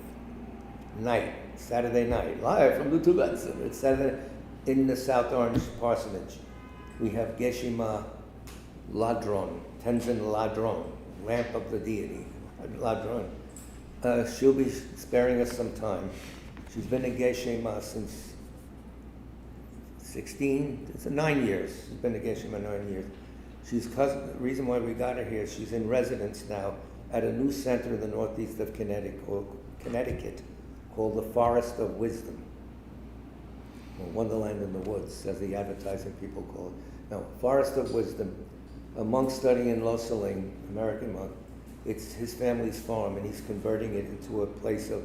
Saturday night, live from the Tibet Center. It's Saturday in the South Orange Parsonage. We have Geshe-ma Ladron, Tenzin Ladron, lamp of the deity, Ladron. She'll be sparing us some time. She's been a Geshe-ma since 16, it's 9 years. She's been a Geshe-ma 9 years. The reason why we got her here, she's in residence now at a new center in the northeast of Connecticut called the Forest of Wisdom. Or Wonderland in the Woods, as the advertising people call it. No, Forest of Wisdom. A monk studying in Losaling, American monk. It's his family's farm, and he's converting it into a place of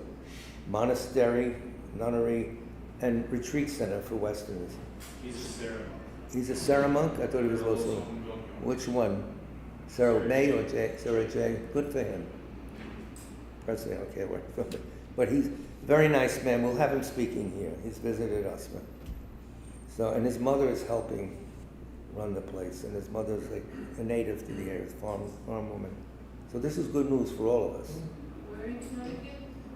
monastery, nunnery, and retreat center for Westerners. He's a Sarah monk. He's a Sarah monk? I thought he was Losaling. Which one? Sarah May or Sarah J? Good for him. Personally, I don't care what. But he's a very nice man. We'll have him speaking here. He's visited us. So, and his mother is helping run the place, and his mother is like a native to the area, farm woman. So this is good news for all of us. Where in Connecticut?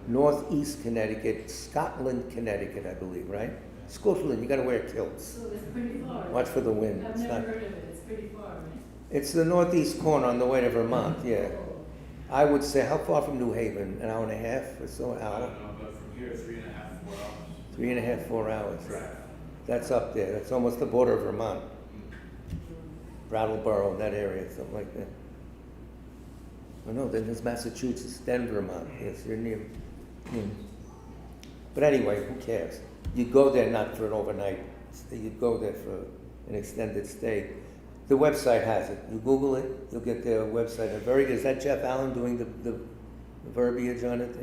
Northeast Connecticut, Scotland, Connecticut, I believe, right? Scotland, you got to wear kilts. So that's pretty far. Watch for the wind. I've It's never not. heard of it. It's pretty far, right? It's the northeast corner on the way to Vermont. Yeah, Oh. I would say how far from New Haven? An hour and a half or so? An I hour? don't know, but from here, 3.5, 4 hours. 3.5, 4 hours. Right. That's up there. That's almost the border of Vermont. Brattleboro, that area, something like that. Oh no, then there's Massachusetts, then Vermont. Yes, you're near. But anyway, who cares? You'd go there not for an overnight. You'd go there for an extended stay. The website has it. You Google it, you'll get their website. Is that Jeff Allen doing the verbiage on it?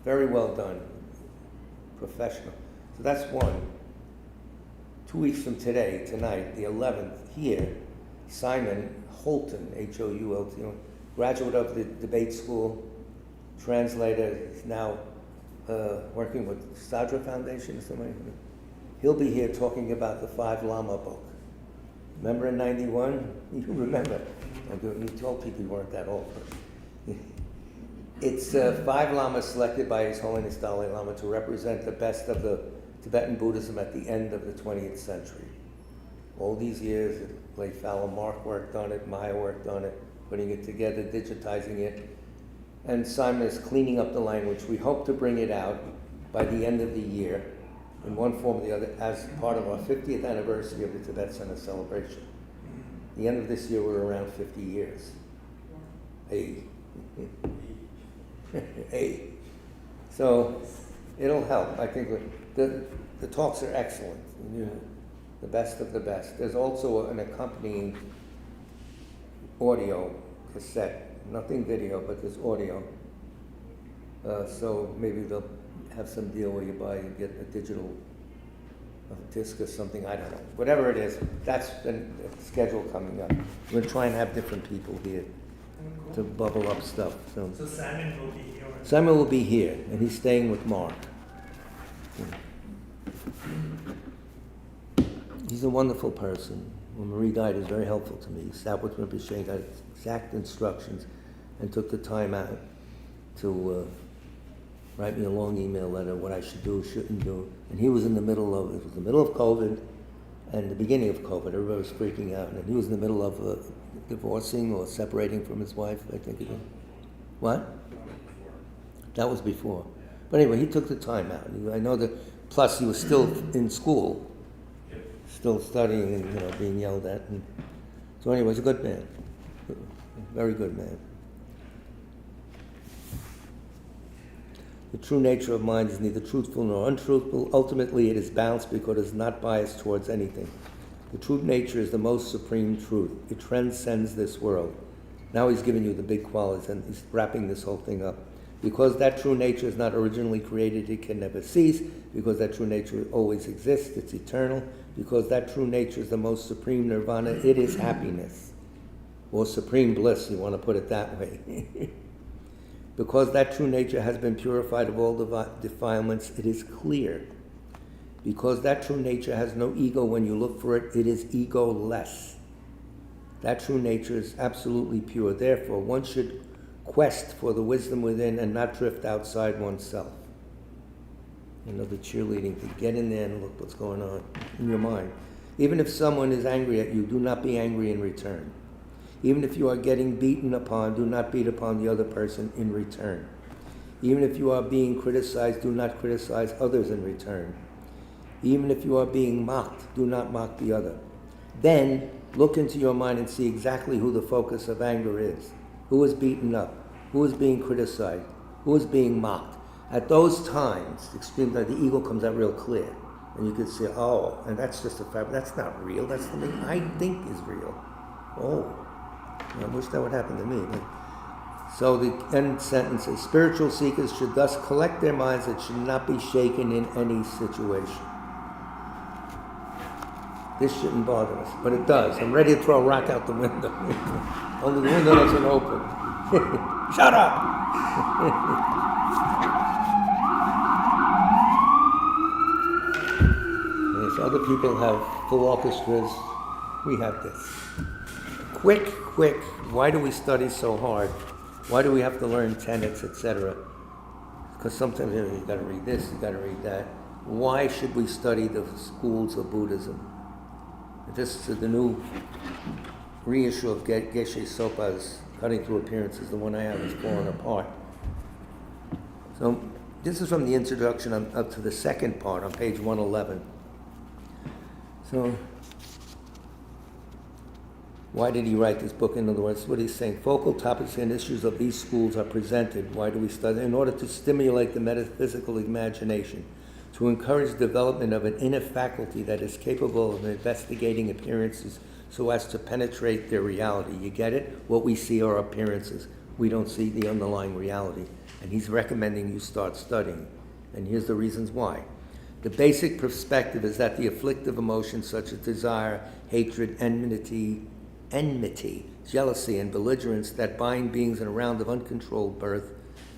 Very well done. Professional. So that's one. 2 weeks from today, tonight, the 11th, here, Simon Holton, H-O-U-L-T-O, graduate of the debate school, translator, he's now working with Sadra Foundation or something. He'll be here talking about the 5 Lama book. Remember in 91? You remember. You told people you weren't that old. It's 5 Lamas selected by His Holiness Dalai Lama to represent the best of the Tibetan Buddhism at the end of the 20th century. All these years, Lay Fallow Mark worked on it, Maya worked on it, putting it together, digitizing it. And Simon is cleaning up the language. We hope to bring it out by the end of the year in one form or the other as part of our 50th anniversary of the Tibet Center celebration. the end of this year, we're around 50 years. Hey. Hey. So it'll help. I think the talks are excellent. You know, the best of the best. There's also an accompanying audio cassette. Nothing video, but there's audio. So maybe they'll have some deal where you get a digital disc or something, I don't know. Whatever it is, that's the schedule coming up. We're going to try and have different people here to bubble up stuff. So Simon will be here. Simon will be here, and he's staying with Mark. He's a wonderful person. When Marie died, he was very helpful to me. He sat with Rinpoche, got exact instructions, and took the time out to write me a long email letter, what I should do, shouldn't do. And he was in the middle of, it was the middle of COVID, and the beginning of COVID, everybody was freaking out, and he was in the middle of divorcing or separating from his wife, I think it was. What? That was before. But anyway, he took the time out. I know that, plus he was still in school, still studying and being yelled at. And so anyway, he's a good man, a very good man. The true nature of mind is neither truthful nor untruthful. Ultimately, it is balanced because it is not biased towards anything. The true nature is the most supreme truth. It transcends this world. Now he's giving you the big qualities, and he's wrapping this whole thing up. Because that true nature is not originally created, it can never cease. Because that true nature always exists, it's eternal. Because that true nature is the most supreme nirvana, it is happiness. Or supreme bliss, you want to put it that way. Because that true nature has been purified of all defilements, it is clear. Because that true nature has no ego when you look for it, it is ego-less. That true nature is absolutely pure. Therefore, one should quest for the wisdom within and not drift outside oneself. The cheerleading, to get in there and look what's going on in your mind. Even if someone is angry at you, do not be angry in return. Even if you are getting beaten upon, do not beat upon the other person in return. Even if you are being criticized, do not criticize others in return. Even if you are being mocked, do not mock the other. Then look into your mind and see exactly who the focus of anger is. Who is beaten up? Who is being criticized? Who is being mocked? At those times, the ego comes out real clear. And you could say, oh, and that's just a fact. That's not real. That's the thing I think is real. Oh. I wish that would happen to me. So the end sentence is, spiritual seekers should thus collect their minds that should not be shaken in any situation. This shouldn't bother us, but it does. I'm ready to throw a rock out the window. Only the window doesn't open. Shut up! If other people have full orchestras, we have this. Quick, why do we study so hard? Why do we have to learn tenets, etc.? Because sometimes you got to read this, you got to read that. Why should we study the schools of Buddhism? This is the new reissue of Geshe Sopa's Cutting Through Appearances. The one I have is falling apart. So this is from the introduction up to the second part on page 111. So why did he write this book? In other words, what he's saying, focal topics and issues of these schools are presented. Why do we study? In order to stimulate the metaphysical imagination, to encourage development of an inner faculty that is capable of investigating appearances so as to penetrate their reality. You get it? What we see are appearances. We don't see the underlying reality. And he's recommending you start studying. And here's the reasons why. The basic perspective is that the afflictive emotions such as desire, hatred, enmity, jealousy, and belligerence that bind beings in a round of uncontrolled birth,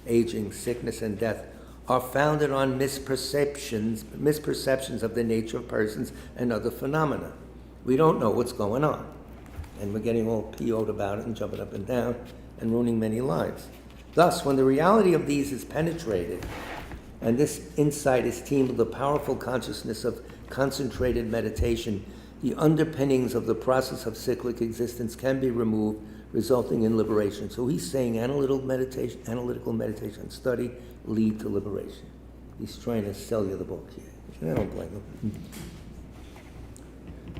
aging, sickness, and death are founded on misperceptions of the nature of persons and other phenomena. We don't know what's going on. And we're getting all PO'd about it and jumping up and down and ruining many lives. Thus, when the reality of these is penetrated, and this insight is teamed with the powerful consciousness of concentrated meditation, the underpinnings of the process of cyclic existence can be removed, resulting in liberation. So he's saying analytical meditation study lead to liberation. He's trying to sell you the book here. I don't blame him.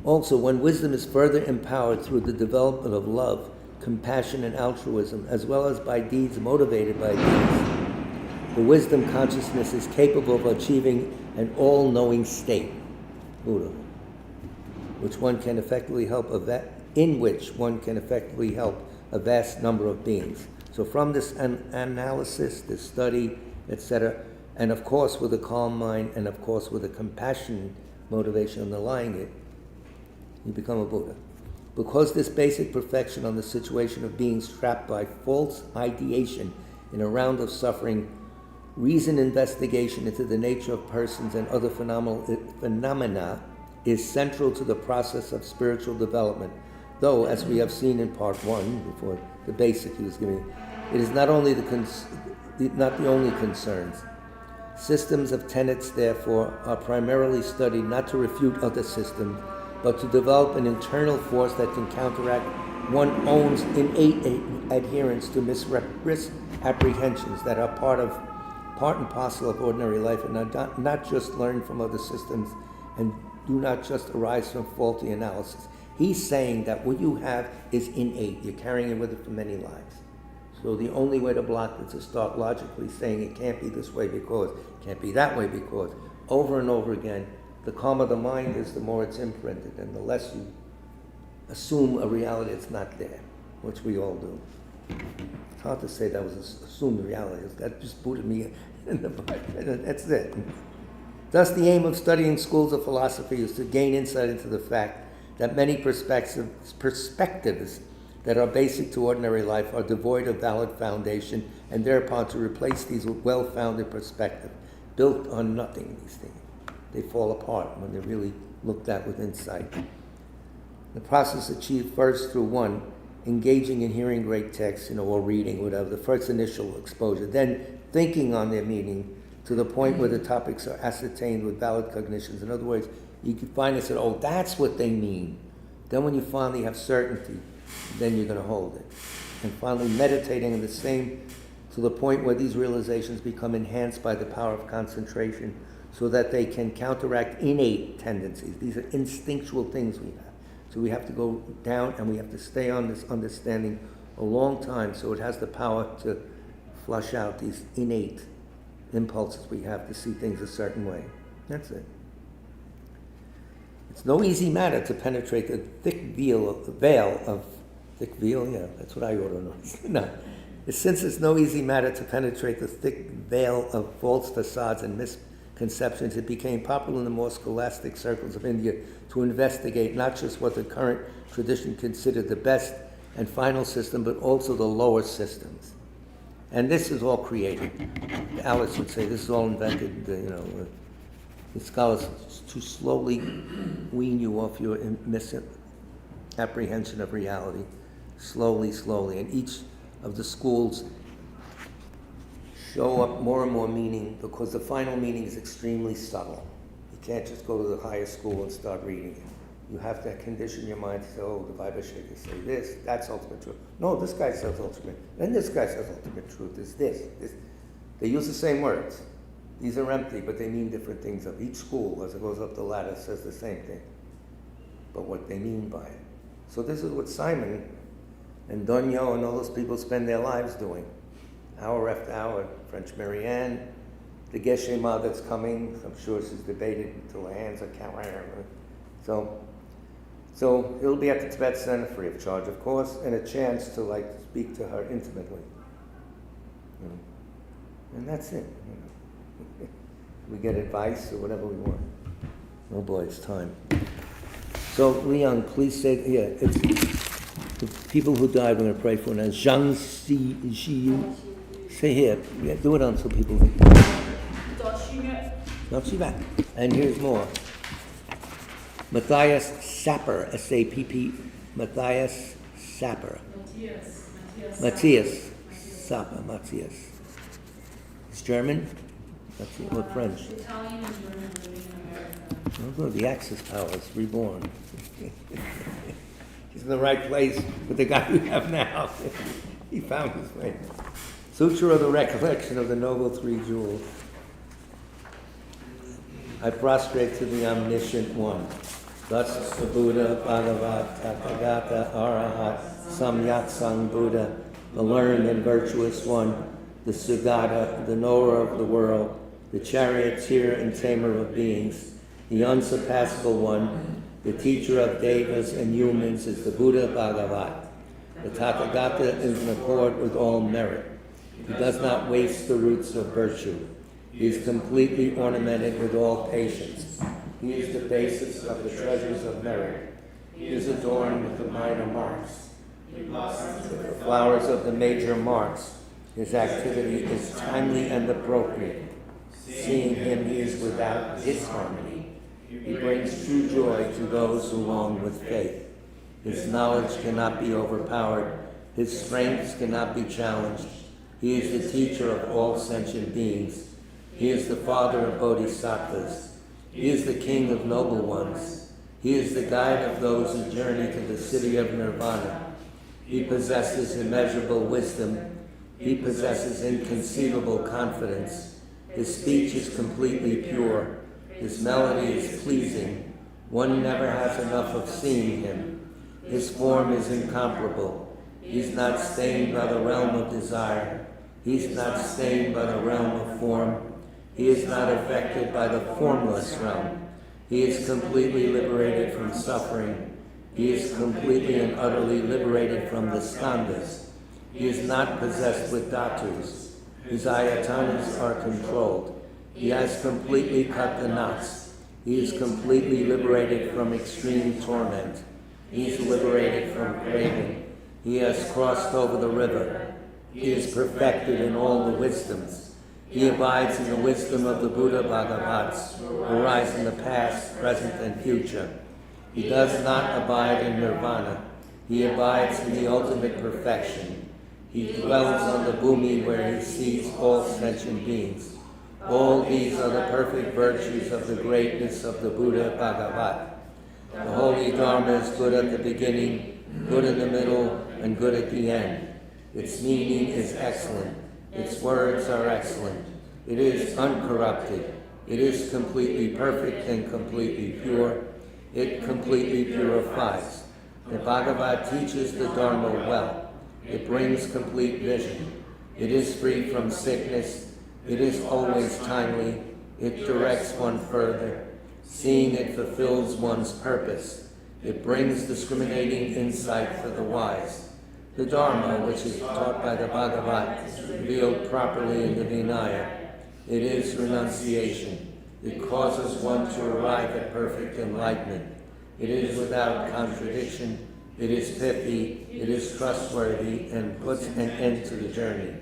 Also, when wisdom is further empowered through the development of love, compassion, and altruism, as well as by deeds motivated by these, the wisdom consciousness is capable of achieving an all-knowing state, Buddha, which one can effectively help in which one can effectively help a vast number of beings. So from this analysis, this study, etc., and of course with a calm mind, and of course with a compassion motivation underlying it, you become a Buddha. Because this basic perfection on the situation of beings trapped by false ideation in a round of suffering, reasoned investigation into the nature of persons and other phenomena is central to the process of spiritual development. Though, as we have seen in part 1, before the basic he was giving, it is not only not the only concerns. Systems of tenets, therefore, are primarily studied not to refute other systems, but to develop an internal force that can counteract one's own innate adherence to misapprehensions that are part and parcel of ordinary life, and are not just learned from other systems and do not just arise from faulty analysis. He's saying that what you have is innate. You're carrying it with it for many lives. So the only way to block it is to start logically saying it can't be this way because, it can't be that way because, over and over again. The calmer the mind is, the more it's imprinted, and the less you assume a reality that's not there, which we all do. It's hard to say that was assumed reality. That just booted me in the butt. That's it. Thus, the aim of studying schools of philosophy is to gain insight into the fact that many perspectives that are basic to ordinary life are devoid of valid foundation, and thereupon to replace these with well-founded perspective, built on nothing, these things. They fall apart when they're really looked at with insight. The process achieved first through one, engaging in hearing great texts, or reading, whatever, the first initial exposure, then thinking on their meaning to the point where the topics are ascertained with valid cognitions. In other words, you can finally say, oh, that's what they mean. Then when you finally have certainty, then you're going to hold it. And finally meditating in the same to the point where these realizations become enhanced by the power of concentration, so that they can counteract innate tendencies. These are instinctual things we have. So we have to go down and we have to stay on this understanding a long time so it has the power to flush out these innate impulses we have to see things a certain way. That's it. It's no easy matter to penetrate the thick veil of thick veil, yeah, that's what I ought to know. No. Since it's no easy matter to penetrate the thick veil of false facades and misconceptions, it became popular in the more scholastic circles of India to investigate not just what the current tradition considered the best and final system, but also the lower systems. And this is all created. Alice would say this is all invented, the scholars to slowly wean you off your misapprehension of reality. Slowly. And each of the schools show up more and more meaning because the final meaning is extremely subtle. You can't just go to the higher school and start reading it. You have to condition your mind to say, oh, the Bible shakers say this, that's ultimate truth. No, this guy says ultimate, then this guy says ultimate truth is this. They use the same words. These are empty, but they mean different things. Of each school, as it goes up the ladder, says the same thing, but what they mean by it. So this is what Simon and Donyo and all those people spend their lives doing. Hour after hour, French Marianne, the Geshe Ma that's coming, I'm sure she's debated until her hands are counting. So he'll be at the Tibet Center free of charge, of course, and a chance to speak to her intimately. And that's it. We get advice or whatever we want. Oh boy, it's time. So Leon, please say, it's the people who died we're going to pray for now. Zhang Ziyu. Say here. Yeah, do it on so people. Not Tibet. And here's more. Matthias Sapper, S-A-P-P, Matthias Sapper. Matthias Sapper. It's German? Or French? Italian and German living in America. Oh, the Axis powers, reborn. He's in the right place with the guy we have now. He found his way. Sutra of the Recollection of the Noble Three Jewels. I prostrate to the Omniscient One. Thus the Buddha, Bhagavat, Tathagata, Arahat, Samyak Sang Buddha, the learned and virtuous one, the Sugata, the knower of the world, the charioteer and tamer of beings, the unsurpassable one, the teacher of devas and humans is the Buddha Bhagavat. The Tathagata is in accord with all merit. He does not waste the roots of virtue. He is completely ornamented with all patience. He is the basis of the treasures of merit. He is adorned with the minor marks, with the flowers of the major marks. His activity is timely and appropriate. Seeing him, he is without disharmony. He brings true joy to those who long with faith. His knowledge cannot be overpowered. His strengths cannot be challenged. He is the teacher of all sentient beings. He is the father of bodhisattvas. He is the king of noble ones. He is the guide of those who journey to the city of nirvana. He possesses immeasurable wisdom. He possesses inconceivable confidence. His speech is completely pure. His melody is pleasing. One never has enough of seeing him. His form is incomparable. He's not stained by the realm of desire. He's not stained by the realm of form. He is not affected by the formless realm. He is completely liberated from suffering. He is completely and utterly liberated from the skandhas. He is not possessed with dhatus. His ayatanas are controlled. He has completely cut the knots. He is completely liberated from extreme torment. He is liberated from craving. He has crossed over the river. He is perfected in all the wisdoms. He abides in the wisdom of the Buddha Bhagavats, who rise in the past, present, and future. He does not abide in nirvana. He abides in the ultimate perfection. He dwells on the bhumi where he sees all sentient beings. All these are the perfect virtues of the greatness of the Buddha Bhagavat. The holy Dharma is good at the beginning, good in the middle, and good at the end. Its meaning is excellent. Its words are excellent. It is uncorrupted. It is completely perfect and completely pure. It completely purifies. The Bhagavat teaches the Dharma well. It brings complete vision. It is free from sickness. It is always timely. It directs one further. Seeing it fulfills one's purpose. It brings discriminating insight for the wise. The Dharma, which is taught by the Bhagavat, is revealed properly in the Vinaya. It is renunciation. It causes one to arrive at perfect enlightenment. It is without contradiction. It is pithy. It is trustworthy and puts an end to the journey.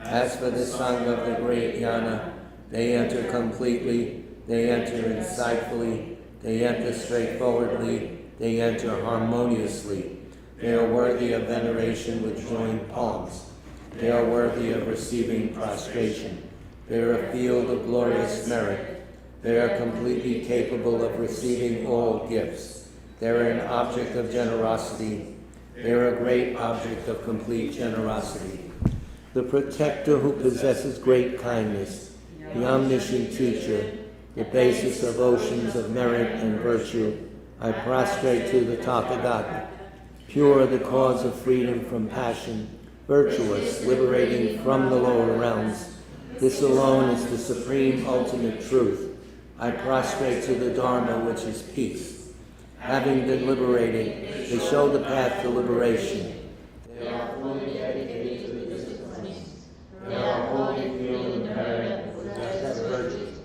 As for the Sangha of the great Jnana, they enter completely, they enter insightfully, they enter straightforwardly, they enter harmoniously. They are worthy of veneration with joined palms. They are worthy of receiving prostration. They are a field of glorious merit. They are completely capable of receiving all gifts. They are an object of generosity. They are a great object of complete generosity. The protector who possesses great kindness, the omniscient teacher, the basis of oceans of merit and virtue, I prostrate to the Tathagata, pure, the cause of freedom from passion, virtuous, liberating from the lower realms. This alone is the supreme ultimate truth. I prostrate to the Dharma, which is peace. Having been liberated, they show the path to liberation. They are fully dedicated to the disciplines. They are wholly feeling merit with excess virtues.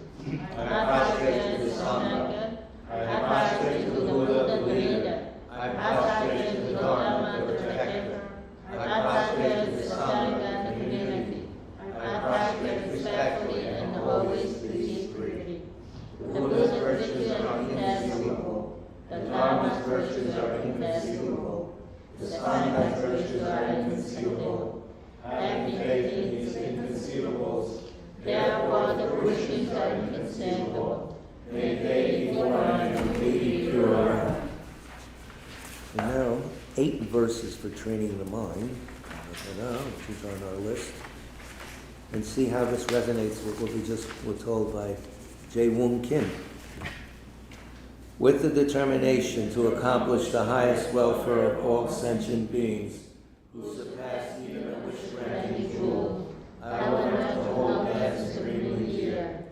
I prostrate to the Sangha. I prostrate to the Buddha, the leader. I prostrate to the Dharma, the protector. I prostrate to the Sangha, the community. I prostrate respectfully and always peacefully. The Buddha's virtues are inconceivable. The Dharma's virtues are inconceivable. The Sangha's virtues are inconceivable. Having faith in these inconceivables, therefore the Christians are inconceivable. May they be born and completely pure. And now, 8 verses for training the mind, which is on our list, and see how this resonates with what we just were told by Jae Woong Kim. with the determination to accomplish the highest welfare of all sentient beings, who surpass even a wish-granting jewel, I will learn to hold hands supremely dear.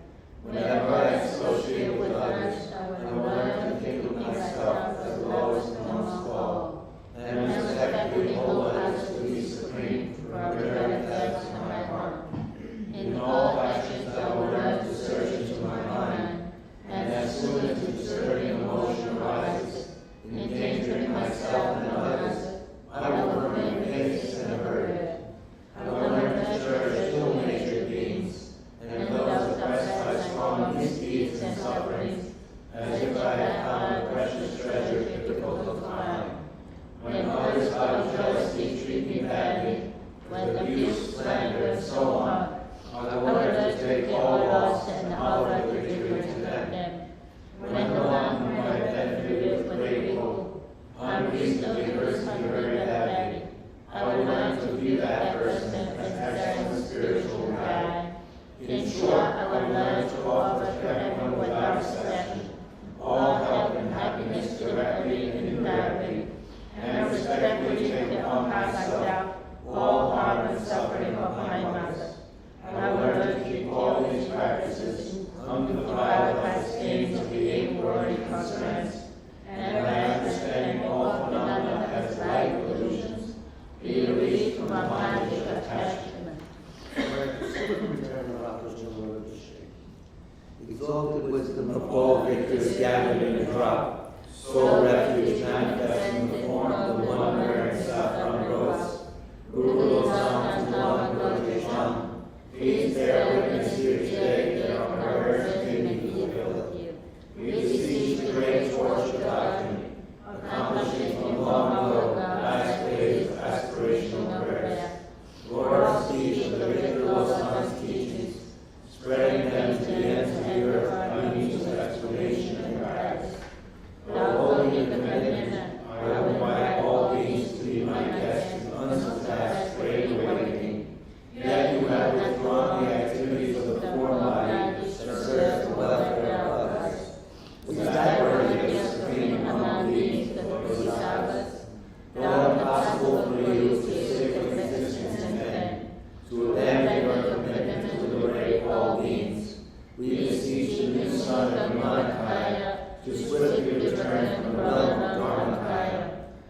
Whenever I associate with others, I will learn to think of myself as lowest amongst all, and respectfully hold others to be supreme from the very depths of my heart. In all actions, I will learn to search into my mind, and as soon as a disturbing emotion arises, endangering myself and others, I will remain patient and averted. I will learn to cherish all nature beings, and those oppressed by strong misdeeds and sufferings, as if I had found a precious treasure difficult to find. When others unjustly treat me badly, when abuse, slander, and so on, I will learn to take all loss and offer victory to them. When the one whom I benefited with great hope unreasonably hurts me very badly, I will learn to view that person as excellent spiritual guide. In short, I will learn to offer to everyone without exception all help and happiness directly and indirectly, and respectfully take upon myself all harm and suffering of my mother. I will learn to keep all these practices undefiled by stains of the eight worldly concerns, and by understanding all phenomena as light illusions, be released from a bondage attachment. Exalted wisdom of all victors gathered in a drop, sole refuge manifest in the form of the one wearing saffron robes, Guru Sam Tam, please bear witness here today that our prayers may be fulfilled. We beseech the great torch of doctrine, accomplishing from long ago the last days of aspirational prayer. Lord, speech of the victor Sam's teachings, spreading them to the ends of the earth by means of explanation and practice. Though holy in commitment, I will invite all beings to be my guests in unsurpassed great awakening. Yet you have withdrawn the activities of the form body that serves the welfare of others. Was that worthy of supreme among beings the Bodhisattvas? Though impossible for you to stick with existence and then, to abandon your commitment to liberate all beings, we beseech the new son of Dharmakaya to swiftly return from the realm of Dharmakaya,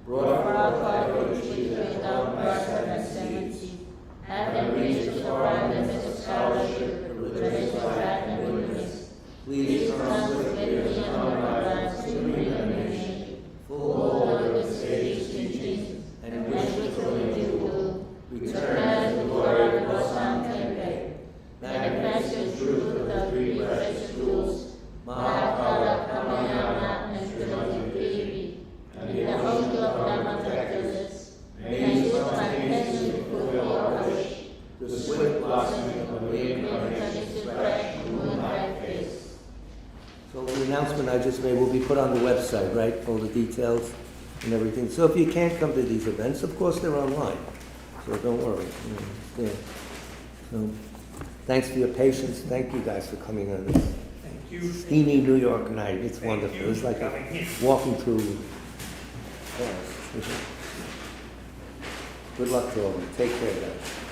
brought forth by Rinpoche without mercy and seeds, having reached the far limits of scholarship, religious fact, and witness. Please come swiftly and come by thy supreme emanation, full of the sage's teachings, and wish to fulfill you will return to the glory of Losam Tempe. Manifest the truth of the three precious jewels, Mahakala, Kamayana, and Srimati Devi, and the host of Dhamma-practices. May you spontaneously fulfill our wish, the swift blossoming of the reincarnation's fresh moonlight face. So the announcement I just made will be put on the website, right? All the details and everything. So if you can't come to these events, of course they're online. So don't worry. Yeah. So thanks for your patience. Thank you guys for coming on this Thank you. steamy New York night. It's Thank wonderful. you It's like for coming here. walking through forest. Good luck to all of you. Take care, guys.